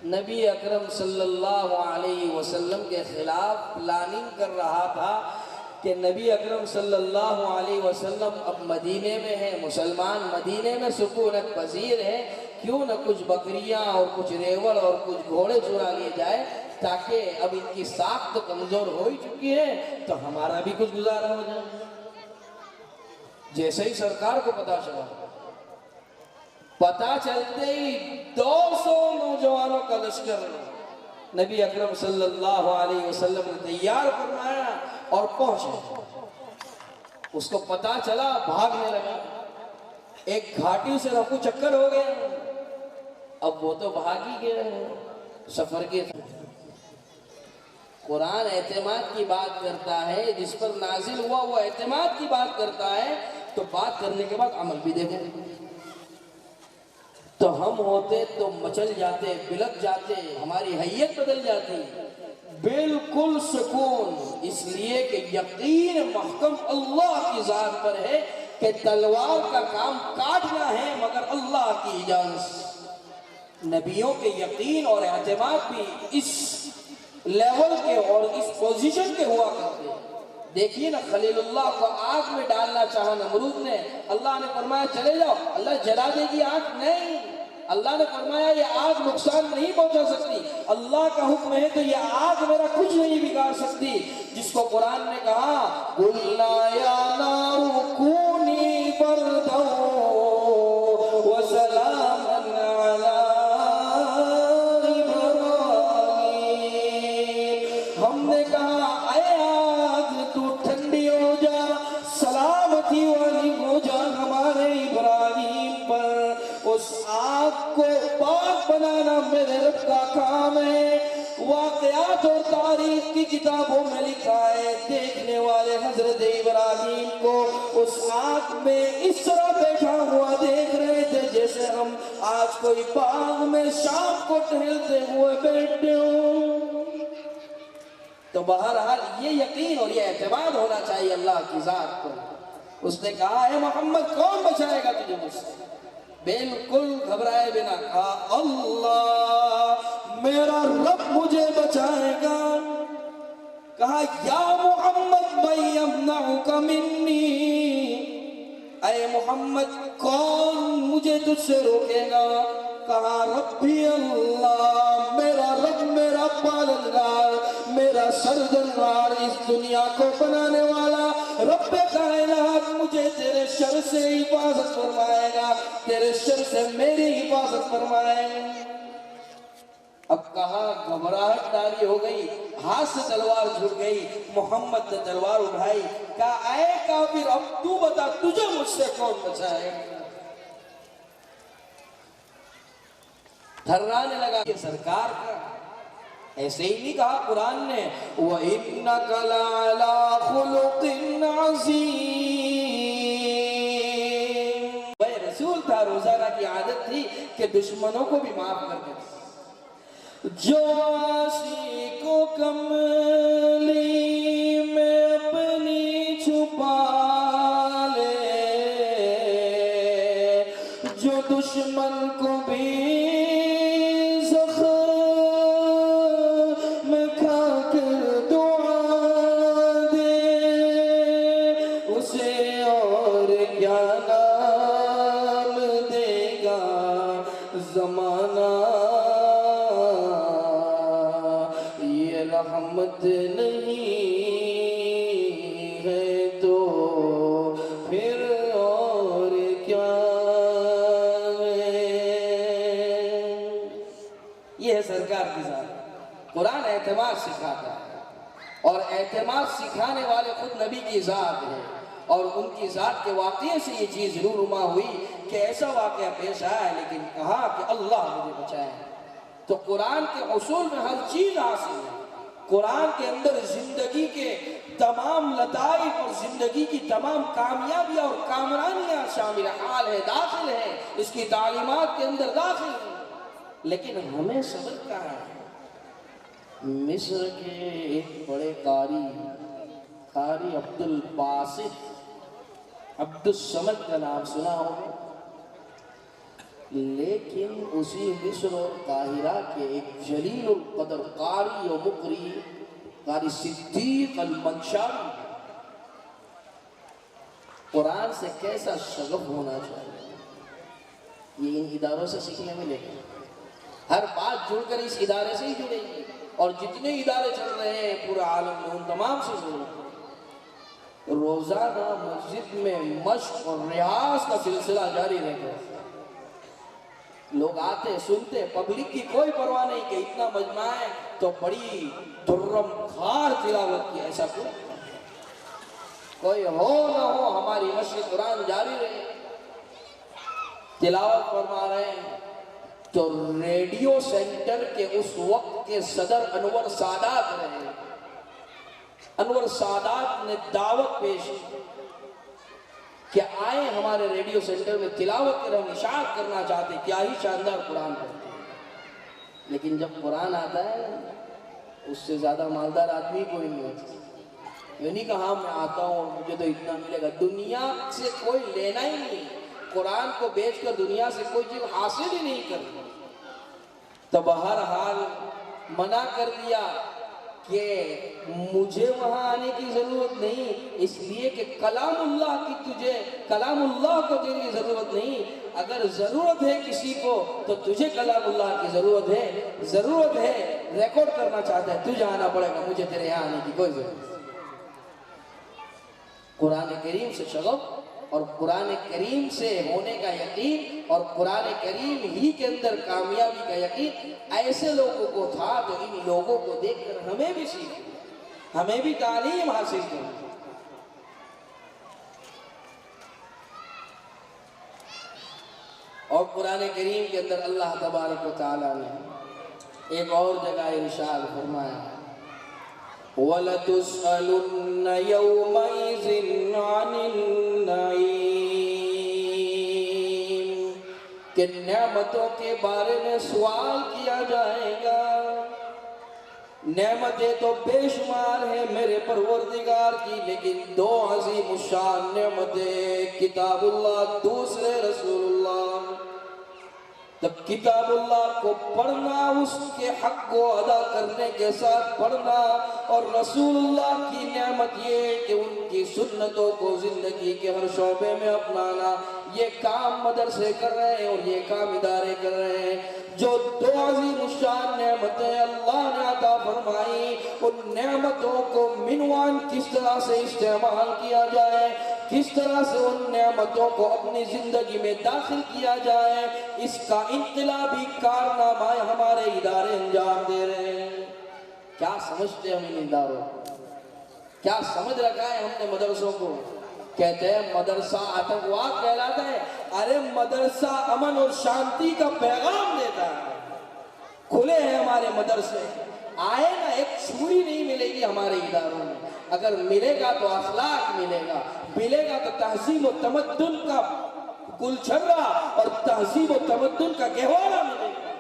نبی اکرم صلی اللہ علیہ وسلم کے خلاف پلاننگ کر رہا تھا کہ نبی اکرم صلی اللہ علیہ وسلم اب مدینے میں ہیں، مسلمان مدینے میں سکونت پذیر ہیں، کیوں نہ کچھ بکریاں اور کچھ ریوڑ اور کچھ گھوڑے چرا لیے جائے، تاکہ اب ان کی ساکھ تو کمزور ہو ہی چکی ہے تو ہمارا بھی کچھ گزارا ہو جائے. جیسے ہی سرکار کو پتا چلا، پتا چلتے ہی 200 نوجوانوں کا لشکر نبی اکرم صلی اللہ علیہ وسلم نے تیار فرمایا اور پہنچے. اس کو پتا چلا، بھاگنے لگا. ایک گھاٹی سے رفو چکر ہو گیا. اب وہ تو بھاگ ہی گئے سفر کے. قرآن اعتماد کی بات کرتا ہے، جس پر نازل ہوا وہ اعتماد کی بات کرتا ہے، تو بات کرنے کے بعد عمل بھی دیکھیں. تو ہم ہوتے تو مچل جاتے، بلک جاتے، ہماری حیت بدل جاتی. بالکل سکون، اس لیے کہ یقین محکم اللہ کی ذات پر ہے کہ تلوار کا کام کاٹنا ہے مگر اللہ کی اجازت. نبیوں کے یقین اور اعتماد بھی اس لیول کے اور اس پوزیشن کے ہوا کرتے ہیں. دیکھیے نا، خلیل اللہ کو آگ میں ڈالنا چاہا نمرود نے، اللہ نے فرمایا چلے جاؤ. اللہ جلا دے گی آگ؟ نہیں. اللہ نے فرمایا یہ آگ نقصان نہیں پہنچا سکتی، اللہ کا حکم ہے تو یہ آگ میرا کچھ نہیں بگاڑ سکتی. جس کو قرآن نے کہا قُلْنَا يَا نَارُ كُونِي بَرْدًا وَسَلَامًا عَلَىٰ إِبْرَاهِيمَ، ہم نے کہا اے آگ تو ٹھنڈی ہو جا، سلامتی والی ہو جا ہمارے ابراہیم پر. اس آگ کو پاک بنانا میرے رب کا کام ہے. واقعات اور تاریخ کی کتابوں میں لکھا ہے، دیکھنے والے حضرت ابراہیم کو اس آگ میں اس طرح بیٹھا ہوا دیکھ رہے تھے جیسے ہم آج کوئی باغ میں شام کو ٹہلتے ہوئے بیٹھتے ہوں. تو بہرحال یہ یقین اور یہ اعتماد ہونا چاہیے اللہ کی ذات کو. اس نے کہا اے محمد کون بچائے گا تجھے مجھ سے؟ بالکل گھبرائے بنا کہا اللہ میرا رب مجھے بچائے گا. کہا یا محمد من یمنعک منی، اے محمد کون مجھے تجھ سے روکے گا؟ کہا ربی اللہ، میرا رب، میرا پالنگار، میرا سردار، اس دنیا کو بنانے والا رب کائنات مجھے تیرے شر سے حفاظت فرمائے گا، تیرے شر سے میری حفاظت فرمائے گا. اب کہا گھبراہٹ تاری ہو گئی، ہاتھ سے تلوار جھک گئی. محمد نے تلوار اٹھائی، کہا اے کافر اب تو بتا تجھے مجھ سے کون بچائے گا؟ تھرانے لگا کہ سرکار کا ایسے ہی نہیں کہا قرآن نے وَإِنَّكَ لَعَلَىٰ خُلُقٍ عَظِيمٍ. وہ رسول تھا، روزانہ کی عادت تھی کہ دشمنوں کو بھی معاف کر دیتے. جو آسی کو کملی میں اپنی چھپا لے، جو دشمن کو بھی زخم کھا کر دعا دے، اسے اور کیا نام دے گا زمانہ۔ یہ رحمت نہیں ہے تو پھر اور کیا ہے؟ یہ ہے سرکار کی ذات۔ قرآن اعتماد سکھاتا ہے، اور اعتماد سکھانے والے خود نبی کی ذات ہے، اور ان کی ذات کے واقعے سے یہ چیز رونما ہوئی کہ ایسا واقعہ پیش آیا ہے، لیکن کہا کہ اللہ مجھے بچائے۔ تو قرآن کے اصول میں ہر چیز حاصل ہے۔ قرآن کے اندر زندگی کے تمام لطائف اور زندگی کی تمام کامیابیاں اور کامرانیاں شامل حال ہے، داخل ہے، اس کی تعلیمات کے اندر داخل ہے۔ لیکن ہمیں سبق کہاں ہے؟ مصر کے ایک بڑے قاری عبد الباسط، عبد الصمد کا نام سنا ہوگا، لیکن اسی مصر اور قاہرہ کے ایک جلیل القدر قاری و مقری قاری صدیق المنشاوی، قرآن سے کیسا شغف ہونا چاہیے، یہ ان اداروں سے سیکھنے ملے گا۔ ہر بات جڑ کر اس ادارے سے ہی جڑے گی، اور جتنے ادارے چل رہے ہیں پورا عالم میں ان تمام سے ضرورت ہے۔ روزانہ مسجد میں مشق اور ریاض کا سلسلہ جاری رہتا ہے۔ لوگ آتے سنتے، پبلک کی کوئی پرواہ نہیں کہ اتنا مجمع ہے تو بڑی درم خار تلاوت کی، ایسا کوئی ہو نہ ہو، ہماری مشق قرآن جاری رہے، تلاوت فرما رہے ہیں۔ تو ریڈیو سینٹر کے اس وقت کے صدر انور سادات رہے، انور سادات نے دعوت پیش کی کہ آئیں ہمارے ریڈیو سینٹر میں تلاوت کر، ہم اشاعت کرنا چاہتے، کیا ہی شاندار قرآن پڑھتے ہیں۔ لیکن جب قرآن آتا ہے اس سے زیادہ مالدار آدمی کوئی نہیں ہوتا۔ یہ نہیں کہا میں آتا ہوں اور مجھے تو اتنا ملے گا، دنیا سے کوئی لینا ہی نہیں، قرآن کو بیچ کر دنیا سے کوئی چیز حاصل ہی نہیں کرتا۔ تو بہرحال منع کر دیا کہ مجھے وہاں آنے کی ضرورت نہیں، اس لیے کہ کلام اللہ کو تیری ضرورت نہیں۔ اگر ضرورت ہے کسی کو تو تجھے کلام اللہ کی ضرورت ہے، ریکارڈ کرنا چاہتا ہے تجھے آنا پڑے گا، مجھے تیرے یہاں آنے کی کوئی ضرورت نہیں۔ قرآن کریم سے شغف اور قرآن کریم سے ہونے کا یقین اور قرآن کریم ہی کے اندر کامیابی کا یقین ایسے لوگوں کو تھا، تو ان لوگوں کو دیکھ کر ہمیں بھی سیکھیں، ہمیں بھی تعلیم حاصل کریں۔ اور قرآن کریم کے اندر اللہ تبارک و تعالیٰ نے ایک اور جگہ ارشاد فرمایا، وَلَتُسْأَلُنَّ يَوْمَئِذٍ عَنِ النَّعِيمِ، کہ نعمتوں کے بارے میں سوال کیا جائے گا۔ نعمتیں تو بے شمار ہیں میرے پروردگار کی، لیکن دو عظیم الشان نعمتیں، کتاب اللہ، دوسرے رسول اللہ۔ تب کتاب اللہ کو پڑھنا، اس کے حق کو ادا کرنے کے ساتھ پڑھنا، اور رسول اللہ کی نعمت یہ کہ ان کی سنتوں کو زندگی کے ہر شعبے میں اپنانا۔ یہ کام مدرسے کر رہے ہیں اور یہ کام ادارے کر رہے ہیں۔ جو دو عظیم الشان نعمتیں اللہ نے عطا فرمائی، ان نعمتوں کو منوان کس طرح سے استعمال کیا جائے، کس طرح سے ان نعمتوں کو اپنی زندگی میں داخل کیا جائے، اس کا انقلابی کارنامہ ہمارے ادارے انجام دے رہے ہیں۔ کیا سمجھتے ہیں ہم ان اداروں کو؟ کیا سمجھ رکھا ہے ہم نے مدرسوں کو؟ کہتے ہیں مدرسہ آتنکواد کہلاتا ہے۔ ارے مدرسہ امن اور شانتی کا پیغام دیتا ہے۔ کھلے ہیں ہمارے مدرسے، آئے نا، ایک چھری نہیں ملے گی ہمارے اداروں میں۔ اگر ملے گا تو اخلاق ملے گا، ملے گا تو تہذیب و تمدن کا گلچھرا اور تہذیب و تمدن کا گہوارہ ملے گا۔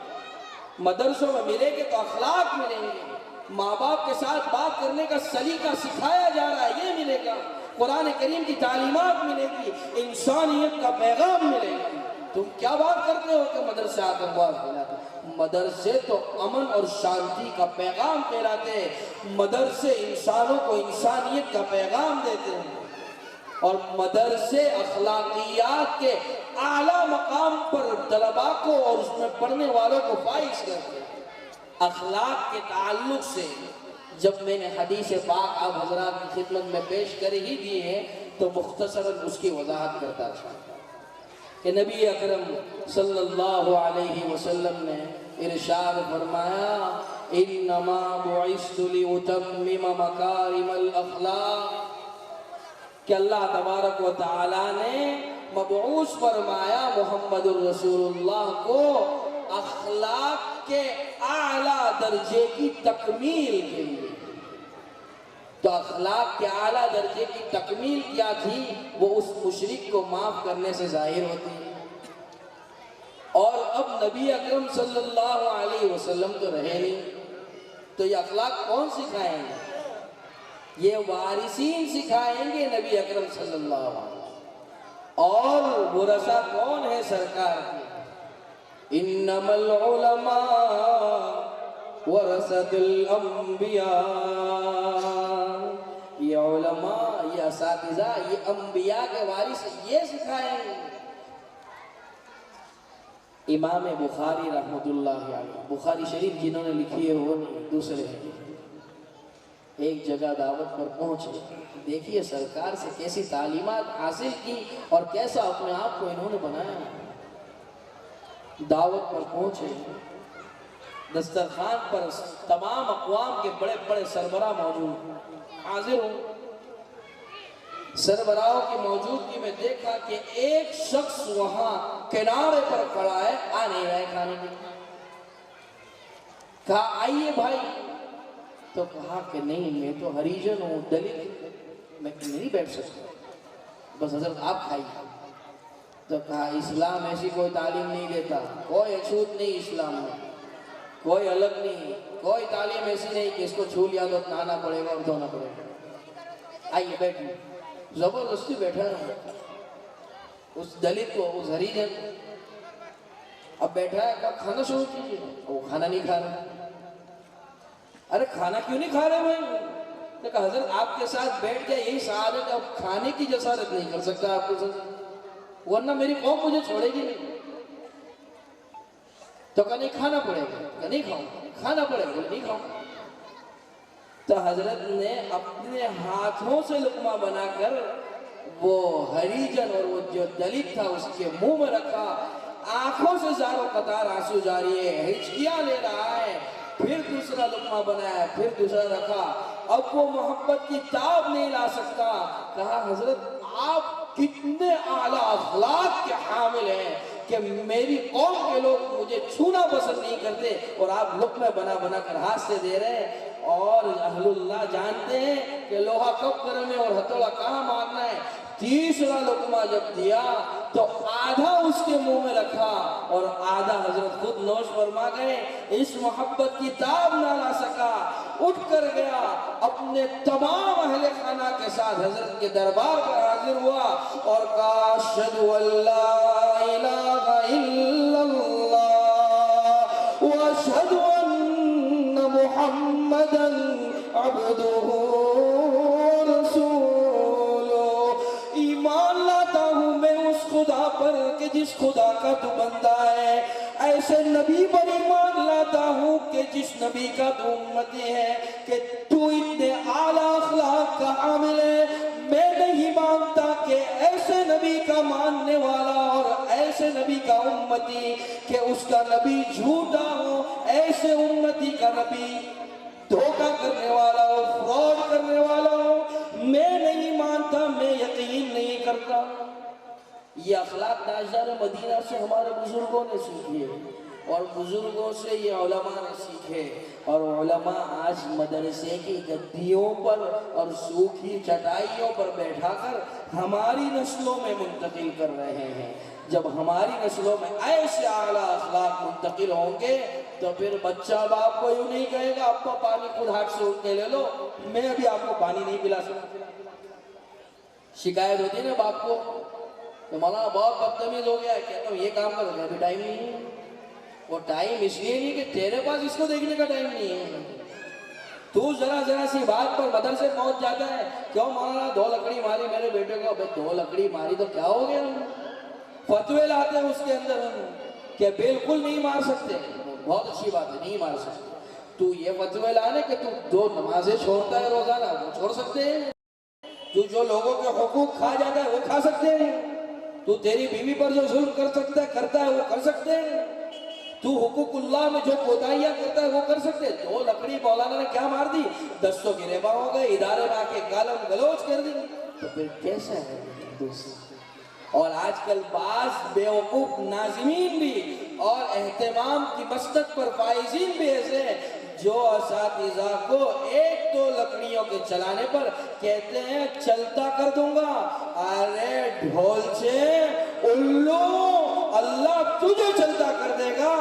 مدرسوں میں ملیں گے تو اخلاق ملیں گے، ماں باپ کے ساتھ بات کرنے کا سلیقہ سکھایا جا رہا ہے یہ ملے گا، قرآن کریم کی تعلیمات ملے گی، انسانیت کا پیغام ملے گا۔ تم کیا بات کرتے ہو کہ مدرسے آتنکواد پھیلاتے؟ مدرسے تو امن اور شانتی کا پیغام پھیلاتے ہیں، مدرسے انسانوں کو انسانیت کا پیغام دیتے ہیں، اور مدرسے اخلاقیات کے اعلیٰ مقام پر طلباء کو اور اس میں پڑھنے والوں کو فائز کرتے ہیں۔ اخلاق کے تعلق سے جب میں نے حدیث پاک آپ حضرات کی خدمت میں پیش کر ہی دی ہے تو مختصراً اس کی وضاحت کرتا تھا کہ نبی اکرم صلی اللہ علیہ وسلم نے ارشاد فرمایا انما بعثت لاتمم مکارم الاخلاق، کہ اللہ تبارک و تعالی نے مبعوث فرمایا محمد الرسول اللہ کو اخلاق کے اعلیٰ درجے کی تکمیل کے لیے۔ تو اخلاق کے اعلیٰ درجے کی تکمیل کیا تھی؟ وہ اس مشرک کو معاف کرنے سے ظاہر ہوتی ہے۔ اور اب نبی اکرم صلی اللہ علیہ وسلم تو رہے نہیں، تو یہ اخلاق کون سکھائیں گے؟ یہ وارثین سکھائیں گے نبی اکرم صلی اللہ علیہ وسلم۔ اور ورثہ کون ہے سرکار کی؟ انما العلماء ورثۃ الانبیاء، یہ علماء، یہ اساتذہ، یہ انبیاء کے وارث یہ سکھائیں گے۔ امام بخاری رحمۃ اللہ علیہ، بخاری شریف جنہوں نے لکھی ہے وہ نہیں دوسرے ہیں، ایک جگہ دعوت پر پہنچے، دیکھیے سرکار سے کیسی تعلیمات حاصل کی اور کیسا اپنے آپ کو انہوں نے بنایا۔ دعوت پر پہنچے، دسترخوان پر تمام اقوام کے بڑے بڑے سربراہ موجود حاضر ہوں۔ سربراہوں کی موجودگی میں دیکھا کہ ایک شخص وہاں کنارے پر کھڑا ہے، آ نہیں رہا ہے کھانے کے لیے۔ کہا آئیے بھائی، تو کہا کہ نہیں میں تو ہریجن ہوں، دلت، میں نہیں بیٹھ سکتا، بس حضرت آپ کھائیے۔ تو کہا اسلام ایسی کوئی تعلیم نہیں دیتا، کوئی اچھوت نہیں اسلام میں، کوئی الگ نہیں، کوئی تعلیم ایسی نہیں کہ اس کو چھو لیا تو نہانا پڑے گا اور دھونا پڑے گا۔ آئیے بیٹھیے، زبردستی بیٹھا رہا اس دلت کو، اس ہریجن۔ اب بیٹھا ہے، کہا کھانا شروع کیجیے، وہ کھانا نہیں کھا رہا۔ ارے کھانا کیوں نہیں کھا رہے بھائی؟ نے کہا حضرت آپ کے ساتھ بیٹھ جائے یہی سعادت ہے، اب کھانے کی جسارت نہیں کر سکتا آپ کے ساتھ، ورنہ میری قوم مجھے چھوڑے گی نہیں۔ تو کہا نہیں کھانا پڑے گا، کہا نہیں کھاؤں، کھانا پڑے گا، نہیں کھاؤں۔ تو حضرت نے اپنے ہاتھوں سے لقمہ بنا کر وہ ہریجن اور وہ جو دلت تھا اس کے منہ میں رکھا، آنکھوں سے زاروں قطار آنسو جاری ہے، ہچکیاں لے رہا ہے، پھر دوسرا لقمہ بنایا، پھر دوسرا رکھا۔ اب وہ محبت کی تاب نہیں لا سکتا۔ کہا حضرت آپ کتنے اعلیٰ اخلاق کے حامل ہیں کہ میری قوم کے لوگ مجھے چھونا پسند نہیں کرتے اور آپ لقمے بنا بنا کر ہاتھ سے دے رہے ہیں۔ اور اہل اللہ جانتے ہیں کہ لوہا کب گرم ہے اور ہتھوڑا کہاں مارنا ہے۔ تیسرا لقمہ جب دیا تو آدھا اس کے منہ میں رکھا اور آدھا حضرت خود نوش فرما گئے۔ اس محبت کی تاب نہ لا سکا، اٹھ کر گیا، اپنے تمام اہل خانہ کے ساتھ حضرت کے دربار پر حاضر ہوا اور کہا اشہدو ان لا الہ الا اللہ واشہد ان محمدا عبدہ خدا پر کہ جس خدا کا تو بندہ ہے، ایسے نبی پر ایمان لاتا ہوں کہ جس نبی کا تو امتی ہے، کہ تو اتنے اعلیٰ اخلاق کا حامل ہے۔ میں نہیں مانتا کہ ایسے نبی کا ماننے والا اور ایسے نبی کا امتی کہ اس کا نبی جھوٹا ہو، ایسے امتی کا نبی دھوکہ کرنے والا ہو، فراڈ کرنے والا ہو، میں نہیں مانتا، میں یقین نہیں کرتا۔ یہ اخلاق تاجدار مدینہ سے ہمارے بزرگوں نے سیکھے اور بزرگوں سے یہ علماء نے سیکھے، اور علماء آج مدرسے کی گدیوں پر اور سوکھی چٹائیوں پر بیٹھا کر ہماری نسلوں میں منتقل کر رہے ہیں۔ جب ہماری نسلوں میں ایسے اعلیٰ اخلاق منتقل ہوں گے تو پھر بچہ باپ کو یوں نہیں کہے گا ابا پانی خود ہاتھ سے اٹھ کے لے لو، میں ابھی آپ کو پانی نہیں پلا سکتا۔ شکایت ہوتی ہے نا باپ کو کہ مولانا بہت بدتمیز ہو گیا ہے، کہتا ہوں یہ کام کرو گے ابھی ٹائم نہیں ہے۔ وہ ٹائم اس لیے نہیں کہ تیرے پاس اس کو دیکھنے کا ٹائم نہیں ہے، تو ذرا سی بات پر مدرسے پہنچ جاتا ہے، کیوں مولانا 2 لکڑی ماری میرے بیٹے کو؟ ابے 2 لکڑی ماری تو کیا ہو گیا؟ فتوے لاتے ہیں اس کے اندر کہ بالکل نہیں مار سکتے، بہت اچھی بات ہے نہیں مار سکتے، تو یہ فتوے لانے کہ تو 2 نمازیں چھوڑتا ہے روزانہ وہ چھوڑ سکتے ہیں، تو جو لوگوں کے حقوق کھا جاتا ہے وہ کھا سکتے ہیں، تو تیری بیوی پر جو ظلم کر سکتا ہے کرتا ہے وہ کر سکتے ہیں، تو حقوق اللہ میں جو کوتاہیاں کرتا ہے وہ کر سکتے ہیں۔ 2 لکڑی مولانا نے کیا مار دی؟ دستوں گریباں ہو گئے، ادارے میں آ کے گالم گلوچ کر دی، تو پھر کیسا ہے دوست؟ اور آج کل بعض بیوقوف ناظمین بھی اور اہتمام کی مسند پر فائزین بھی ایسے ہیں جو اساتذہ کو 1-2 لکڑیوں کے چلانے پر کہتے ہیں چلتا کر دوں گا۔ ارے ڈھولچے الو، اللہ تجھے چلتا کر دے گا،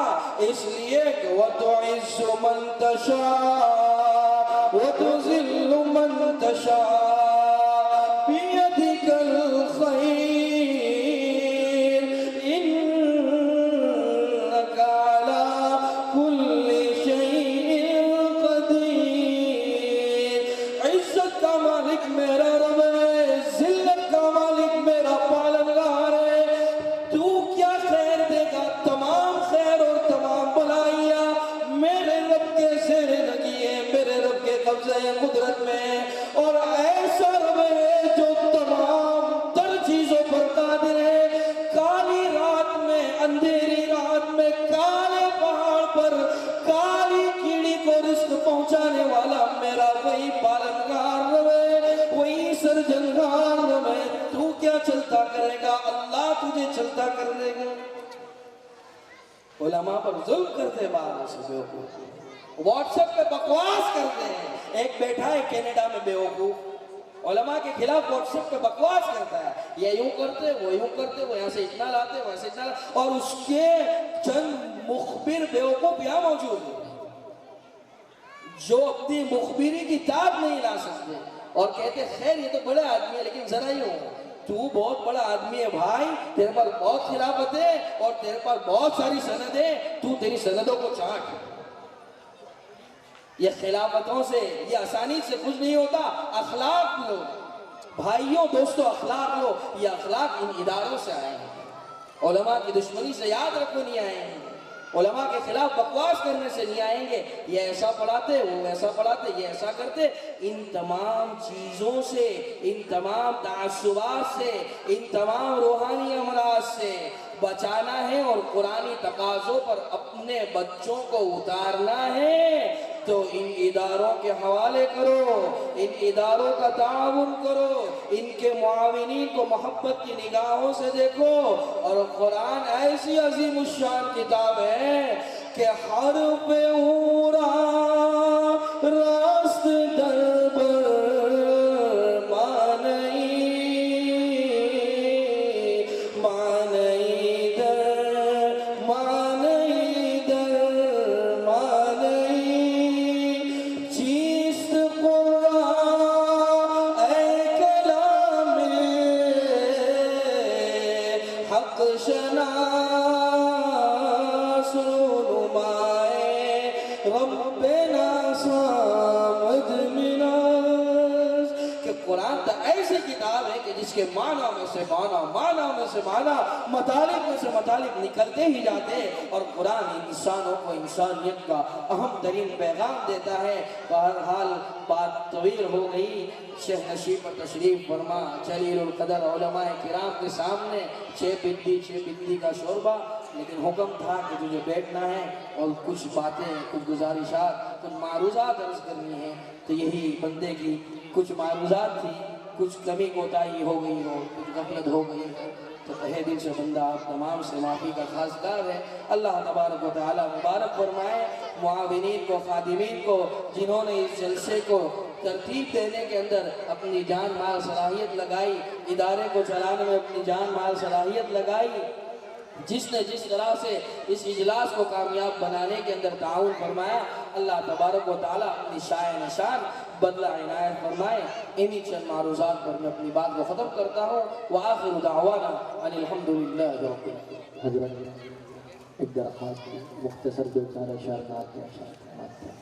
اس لیے کہ وَتُعِزُّ مَن تَشَاءُ وَتُذِلُّ مَن تَشَاءُ بِيَدِكَ الْخَيْرُ قدرت میں، اور ایسا رب ہے جو تمام تر چیزوں پر قادر ہے۔ کالی رات میں، اندھیری رات میں، کالے پہاڑ پر کالی کیڑی کو رزق پہنچانے والا میرا وہی پالنگار رب ہے، وہی سرجنگار رب ہے۔ تو کیا چلتا کرے گا؟ اللہ تجھے چلتا کر دے گا۔ علماء پر ظلم کرتے بعض واٹس ایپ پہ بکواس کرتے ہیں، ایک بیٹھا ہے کینیڈا میں بیوقوف، علماء کے خلاف واٹس ایپ پہ بکواس کرتا ہے، یہ یوں کرتے وہ یوں کرتے، وہ یہاں سے اتنا لاتے وہ ایسے اتنا لاتے، اور اس کے چند مخبر بیوقوف یہاں موجود ہیں جو اپنی مخبری کی تاب نہیں لا سکتے اور کہتے خیر یہ تو بڑے آدمی ہے لیکن ذرا ہی ہوں، تو بہت بڑا آدمی ہے بھائی، تیرے پاس بہت خلافت ہے اور تیرے پاس بہت ساری سند ہے، تو تیری سندوں کو چاٹ۔ یہ خلافتوں سے، یہ آسانی سے کچھ نہیں ہوتا، اخلاق لو بھائیوں دوستو، اخلاق لو، یہ اخلاق ان اداروں سے آئے ہیں، علماء کی دشمنی سے یاد رکھو نہیں آئے ہیں، علماء کے خلاف بکواس کرنے سے نہیں آئیں گے، یہ ایسا پڑھاتے وہ ایسا پڑھاتے یہ ایسا کرتے۔ ان تمام چیزوں سے، ان تمام تعصبات سے، ان تمام روحانی امراض سے بچانا ہے اور قرآنی تقاضوں پر اپنے بچوں کو اتارنا ہے تو ان اداروں کے حوالے کرو، ان اداروں کا تعاون کرو، ان کے معاونین کو محبت کی نگاہوں سے دیکھو، اور قرآن ایسی عظیم الشان کتاب ہے کہ حرف اورا راست دربر جس کے معنی میں سے معنی، مطالب میں سے مطالب نکلتے ہی جاتے ہیں، اور قرآن انسانوں کو انسانیت کا اہم ترین پیغام دیتا ہے۔ بہرحال بات طویل ہو گئی، شیخ نشیب پر تشریف فرما، جلیل القدر علماء کرام کے سامنے 6 بندی کا شوربہ، لیکن حکم تھا کہ تجھے بیٹھنا ہے اور کچھ باتیں، کچھ گزارشات، کچھ معروضات عرض کرنی ہے، تو یہی بندے کی کچھ معروضات تھی، کچھ کمی کوتاہی ہو گئی ہو، کچھ غفلت ہو گئی ہو، تو تہہ دل سے بندہ آپ تمام سے معافی کا خواستگار ہے۔ اللہ تبارک و تعالی مبارک فرمائے معاونین کو، خادمین کو، جنہوں نے اس جلسے کو ترتیب دینے کے اندر اپنی جان مال صلاحیت لگائی، ادارے کو چلانے میں اپنی جان مال صلاحیت لگائی، جس نے جس طرح سے اس اجلاس کو کامیاب بنانے کے اندر تعاون فرمایا، اللہ تبارک و تعالیٰ اپنی شائع نشان بدلہ عنایت فرمائے۔ انہی چند معروضات پر میں اپنی بات کو ختم کرتا ہوں۔ وآخر دعوانا ان الحمدللہ رب العالمین۔ حضرت ایک درخواست مختصر دو چار اشعار آپ کے اشعار فرماتے ہیں۔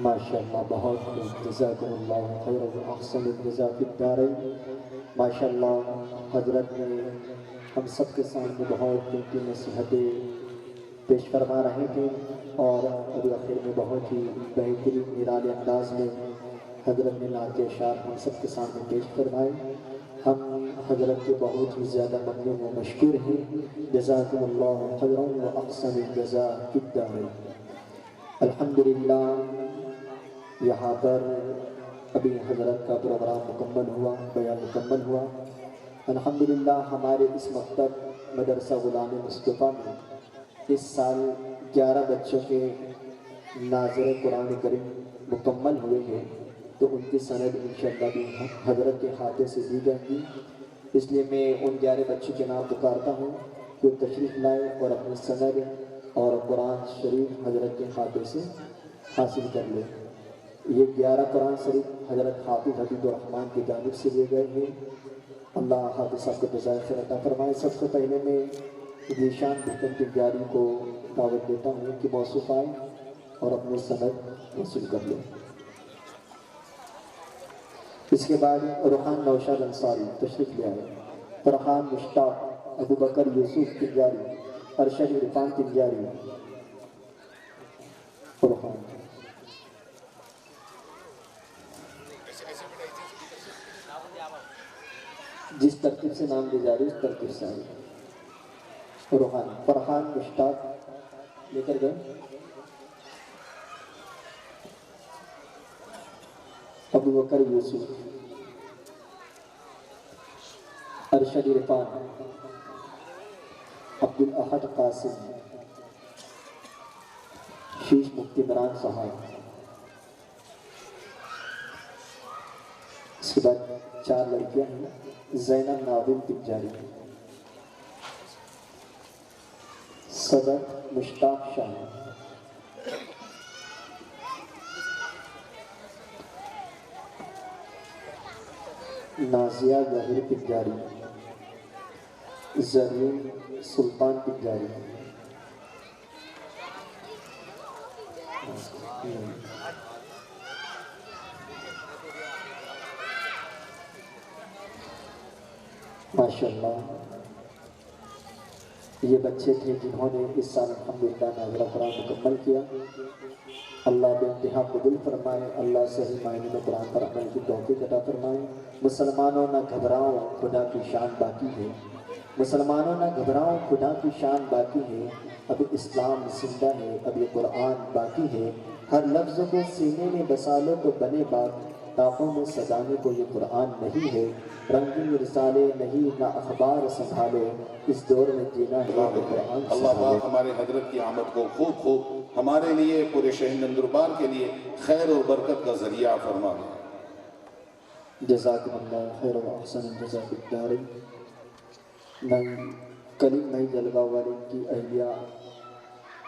ماشاءاللہ بہت خوب، جزاکم اللہ خیر و احسن الجزاء فی الدارین۔ ماشاءاللہ حضرت نے ہم سب کے سامنے بہت قیمتی نصیحتیں پیش فرما رہے تھے، اور ابھی آخر میں بہت ہی بہترین نرالی انداز میں حضرت نے نعت اشعار ہم سب کے سامنے پیش فرمائے۔ ہم حضرت کے بہت ہی زیادہ ممنون و مشکور ہیں۔ جزاکم اللہ خیر و احسن الجزاء فی الدارین۔ الحمدللہ یہاں پر ابھی حضرت کا پروگرام مکمل ہوا، بیان مکمل ہوا۔ الحمدللہ ہمارے اس مکتب مدرسہ غلام مصطفیٰ میں اس سال 11 بچوں کے ناظر قرآن کریم مکمل ہوئے ہیں، تو ان کی سند انشاءاللہ بھی حضرت کے ہاتھوں سے دی جائیں گی۔ اس لیے میں ان 11 بچوں کے نام پکارتا ہوں کہ وہ تشریف لائیں اور اپنی سند اور قرآن شریف حضرت کے ہاتھوں سے حاصل کر لیں۔ یہ 11 قرآن شریف حضرت حافظ حبیب الرحمن کی جانب سے لیے گئے ہیں۔ اللہ حافظ صاحب کو جزائے خیر عطا فرمائے۔ سب سے پہلے میں ذیشان بھکم کی جاری کو دعوت دیتا ہوں کہ موصوف آئیں اور اپنے سند حاصل کر لیں۔ اس کے بعد روحان نوشاد انصاری تشریف لے آئے، فرحان مشتاق، ابو بکر یوسف تنجاری، ارشد عرفان تنجاری، روحان جس ترتیب سے نام لے جا رہی اس ترتیب سے آئے۔ روحان فرحان مشتاق لے کر گئے، ابو بکر یوسف، ارشد عرفان، عبد الاحد قاسم، شیش مفتی عمران صاحب۔ اس کے بعد 4 لڑکیاں ہیں، زینب ناظم تنجاری، صدر مشتاق شاہ، نازیہ ظاہر تنجاری، زرین سلطان تنجاری، ماشاءاللہ یہ بچے تھے جنہوں نے اس سال الحمدللہ ناظرہ قرآن مکمل کیا۔ اللہ بے انتہا قبول فرمائے، اللہ صحیح معنی میں قرآن پر عمل کی توفیق عطا فرمائے۔ مسلمانوں نہ گھبراؤ، خدا کی شان باقی ہے، مسلمانوں نہ گھبراؤ، خدا کی شان باقی ہے، اب اسلام زندہ ہے، اب یہ قرآن باقی ہے، ہر لفظ کو سینے میں بسا لو تو بنے بات، طاقوں میں سجانے کو یہ قرآن نہیں ہے، رنگین رسالے نہیں نہ اخبار سنبھالو، اس دور میں جینا ہے تو قرآن اللہ پاک ہمارے حضرت کی آمد کو خوب ہمارے لیے، پورے شہر نندربار کے لیے خیر اور برکت کا ذریعہ فرما دے۔ جزاکم اللہ خیر و احسن الجزاء فی الدارین۔ میں کلیم بھائی جلوہ والے کی اہلیہ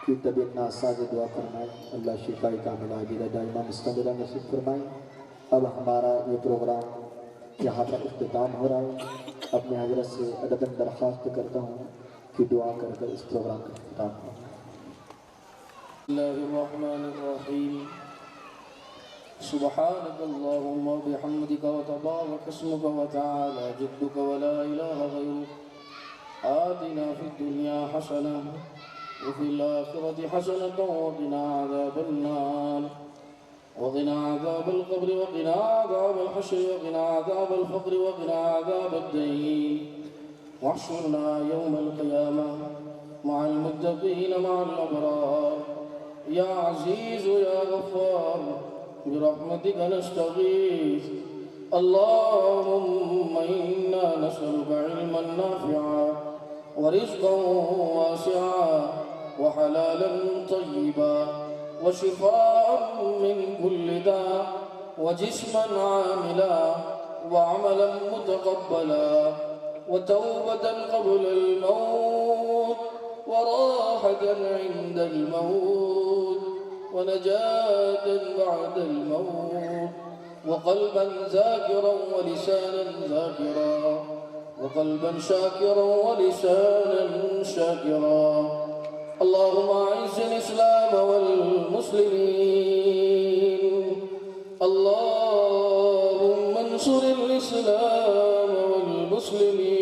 کی طبیعت ناساز دعا فرمائیں، اللہ شفاء کاملہ عاجلہ دائمہ مستمرہ نصیب فرمائیں۔ اب ہمارا یہ پروگرام یہاں پر اختتام ہو رہا ہے۔ اپنے حضرت سے ادباً درخواست کرتا ہوں کہ دعا کر کر اس پروگرام کا اختتام ہو۔ بسم اللہ الرحمن الرحیم، سبحانک اللہم وبحمدک وتبارک اسمک وتعالی جدک ولا الہ غیرک، آتنا فی الدنیا حسنہ وفی الآخرۃ حسنۃ وقنا عذاب النار وقنا عذاب القبر وقنا عذاب الحشر وقنا عذاب الفقر وقنا عذاب الدين واحشرنا يوم القيامة مع المتقين مع الأبرار يا عزيز يا غفار برحمتك نستغيث اللهم إنا نسألك علما نافعا ورزقا واسعا وحلالا طيبا وشفاء من كل داء وجسما عاملا وعملا متقبلا وتوبة قبل الموت وراحة عند الموت ونجاة بعد الموت وقلبا ذاكرا ولسانا ذاكرا وقلبا شاكرا ولسانا شاكرا اللهم أعز الإسلام والمسلمين اللهم انصر الإسلام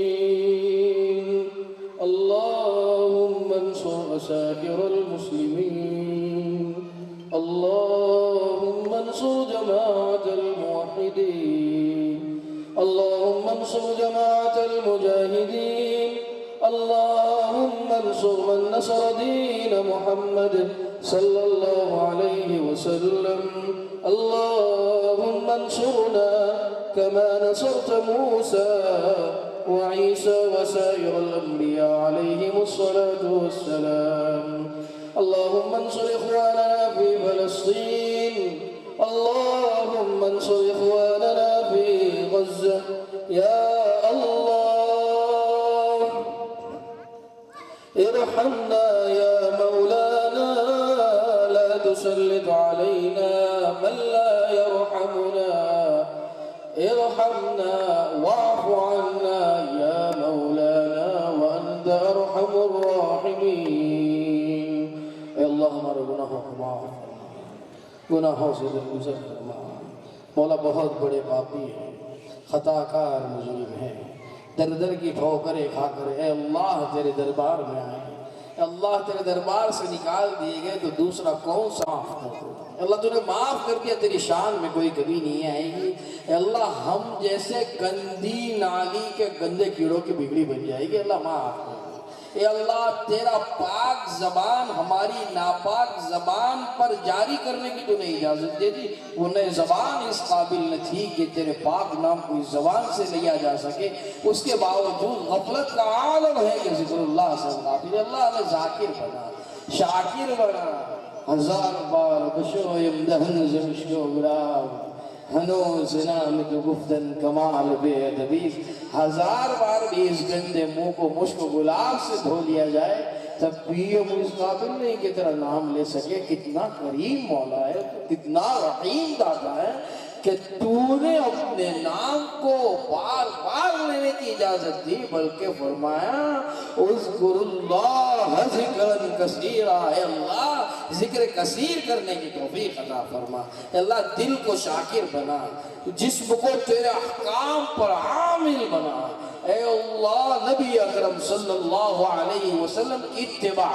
والمسلمين اللهم انصر عساكر المسلمين اللهم انصر جماعة الموحدين اللهم انصر جماعة المجاهدين اللهم انصر من نصر دين محمد صلى الله عليه وسلم اللهم انصرنا كما نصرت موسى وعيسى وسائر الأنبياء عليهم الصلاة والسلام. اللهم انصر إخواننا في فلسطين، اللهم انصر إخواننا في غزة يا الله. ارحمنا يا مولانا، لا تسلط علينا من لا يرحمنا. ارحمنا واعف عنا يا مولانا وأنت أرحم الراحمين. اے اللہ ہمارے گناہوں کو معاف فرما، گناہوں سے درگزر فرما. مولا بہت بڑے پاپی ہیں، خطا کار مجرم ہیں، در در کی ٹھوکریں کھا کر اے اللہ تیرے دربار میں آئے. اے اللہ تیرے دربار سے نکال دیے گئے تو دوسرا کون سا معاف کر دے. اللہ تو نے معاف کر دیا، تیری شان میں کوئی کبھی نہیں آئے گی. اے اللہ ہم جیسے گندی نالی کے گندے کیڑوں کی بگڑی بن جائے گی. اللہ معاف کر دے. اے اللہ تیرا پاک زبان ہماری ناپاک زبان پر جاری کرنے کی تو نہیں اجازت دے دی، ورنہ زبان اس قابل نہ تھی کہ تیرے پاک نام کوئی زبان سے لیا جا سکے. اس کے باوجود غفلت کا عالم ہے کہ ذکر اللہ سے غافل. اللہ ہمیں ذاکر بنا، شاکر بنا. ہزار بار بشویم دہن زمشکو گراب، ہنوز نامت گفتن کمال بے ادبی. ہزار بار بھی اس گندے منہ کو مشک و گلاب سے دھو لیا جائے تب بھی ہم اس قابل نہیں کہ تیرا نام لے سکے. کتنا کریم مولا ہے، کتنا رحیم داتا ہے کہ تو نے اپنے نام کو بار بار لینے کی اجازت دی، بلکہ فرمایا اذکر اللہ ذکرا کثیرا. اے اللہ ذکر کثیر کرنے کی توفیق عطا فرما. اے اللہ دل کو شاکر بنا، جسم کو تیرے احکام پر عامل بنا. اے اللہ نبی اکرم صلی اللہ علیہ وسلم کی اتباع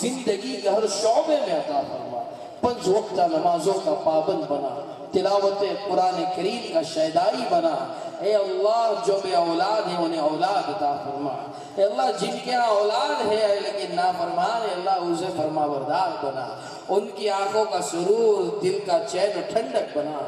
زندگی کے ہر شعبے میں عطا فرما. 5 وقتہ نمازوں کا پابند بنا، تلاوت قرآن کریم کا شیدائی بنا. اے اللہ جو بے اولاد ہیں انہیں اولاد عطا فرما. اے اللہ جن کے ہاں اولاد ہے لیکن نافرمان ہے، اللہ اسے فرما بردار بنا. ان کی آنکھوں کا سرور، دل کا چین و ٹھنڈک بنا.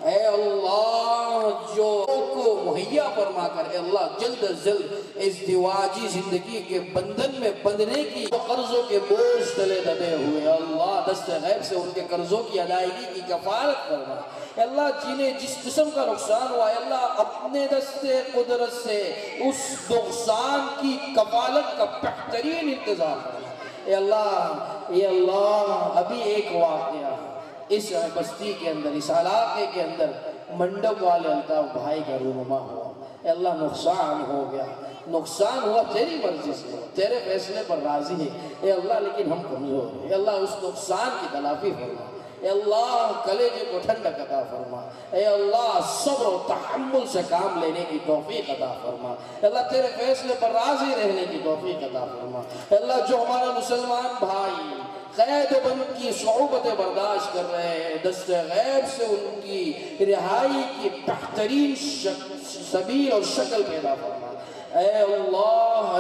اے اللہ جو کو مہیا فرما کر اے اللہ جلد از جلد ازدواجی زندگی کے بندھن میں بندھنے کی، قرضوں کے بوجھ تلے دبے ہوئے اللہ دست غیب سے ان کے قرضوں کی ادائیگی کی کفالت فرما. اے اللہ جنہیں جس قسم کا نقصان ہوا اے اللہ اپنے دست قدرت سے اس نقصان کی کفالت کا بہترین انتظام کرنا. اے اللہ ابھی ایک واقعہ اس بستی کے اندر، اس علاقے کے اندر منڈپ والے الطاف بھائی کا رونما ہوا. اے اللہ نقصان ہو گیا، نقصان ہوا تیری مرضی سے، تیرے فیصلے پر راضی ہے اے اللہ، لیکن ہم کمزور ہیں. اے اللہ اس نقصان کی تلافی فرما. اے اللہ کلیجے کو ٹھنڈک عطا فرما. اے اللہ صبر و تحمل سے کام لینے کی توفیق عطا فرما. اے اللہ تیرے فیصلے پر راضی رہنے کی توفیق عطا فرما. اے اللہ جو ہمارے مسلمان بھائی قید و بند کی صعوبتیں برداشت کر رہے ہیں، دست غیب سے ان کی رہائی کی بہترین سبیل اور شکل پیدا فرما. اے اللہ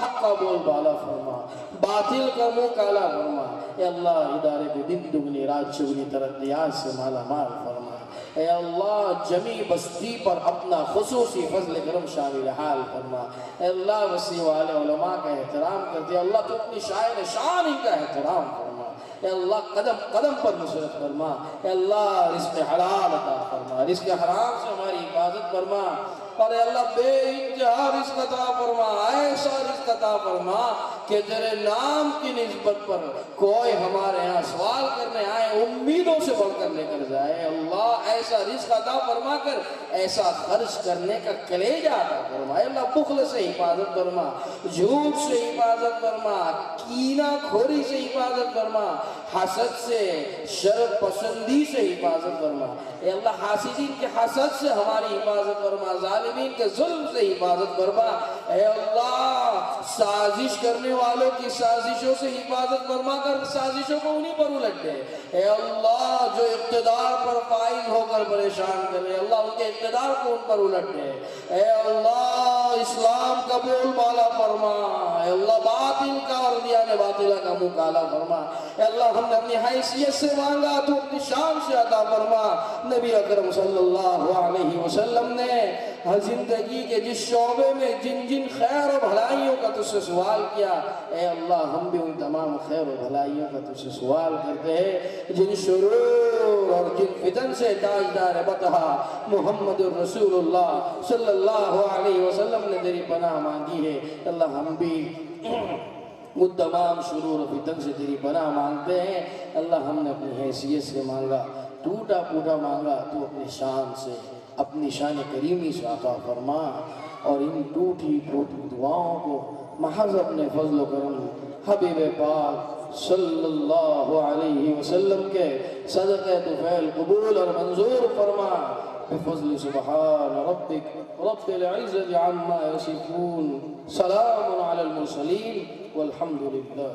حق کا بول بالا فرما، باطل کا منہ کالا فرما. اے اللہ ادارے کو دن دگنی رات چگنی ترقیات سے مالا مال فرما. اے اللہ جمی بستی پر اپنا خصوصی فضل کرم شامل حال فرما. اے اللہ وسیع والے علماء کا احترام کرتے، اللہ تو اپنی شاعر شان ان کا احترام فرما. اے اللہ قدم قدم پر نصرت فرما. اے اللہ رزق حلال عطا فرما، رزق حرام سے ہماری حفاظت فرما. اور اے اللہ بے انتہا رزق عطا فرما، ایسا رزق عطا فرما کہ تیرے نام کی نسبت پر کوئی ہمارے یہاں سوال کرنے آئے امیدوں سے بڑھ کر لے کر جائے. اللہ ایسا رزق عطا فرما کر ایسا خرچ کرنے کا کلیجہ عطا فرما. اے اللہ بخل سے حفاظت فرما، جھوٹ سے حفاظت فرما، کینہ کھوری سے حفاظت فرما، حسد سے، شر پسندی سے حفاظت فرما. اے اللہ حاسدین کے حسد سے ہماری حفاظت فرما، ظالمین کے ظلم سے حفاظت فرما. اے اللہ سازش کرنے والوں کی سازشوں سے حفاظت فرما کر سازشوں کو انہی پر الٹ دے. اے اللہ جو اقتدار پر فائز ہو کر پریشان کرے اللہ ان کے اقتدار کو ان پر الٹ دے. اے اللہ اسلام کا بول بالا فرما، اے اللہ باطل کا اور دیان باطلہ کا منہ کالا فرما، اے اللہ ہم نے اپنی حیثیت سے مانگا تو اپنی شان سے عطا فرما۔ نبی اکرم صلی اللہ علیہ وسلم نے زندگی کے جس شعبے میں جن جن خیر و بھلائیوں کا تجھ سے سوال کیا، اے اللہ ہم بھی ان تمام خیر و بھلائیوں کا تجھ سے سوال کرتے ہیں۔ جن شرور اور جن فتن سے تاجدار بطحہ محمد الرسول اللہ صلی اللہ علیہ وسلم نے تیری پناہ مانگی ہے، اللہ ہم بھی وہ تمام شرور و فتن سے تیری پناہ مانگتے ہیں۔ اللہ ہم نے اپنی حیثیت سے مانگا، ٹوٹا پوٹا مانگا، تو اپنی شان سے، اپنی شان کریمی سے عطا فرما، اور ان ٹوٹی پھوٹی دعاؤں کو محض اپنے فضل و کرم حبیب پاک صلی اللہ علیہ وسلم کے صدقہ طفیل قبول اور منظور فرما، بفضل سبحان ربک رب العزت عما یصفون، سلام علی المرسلین والحمد للہ۔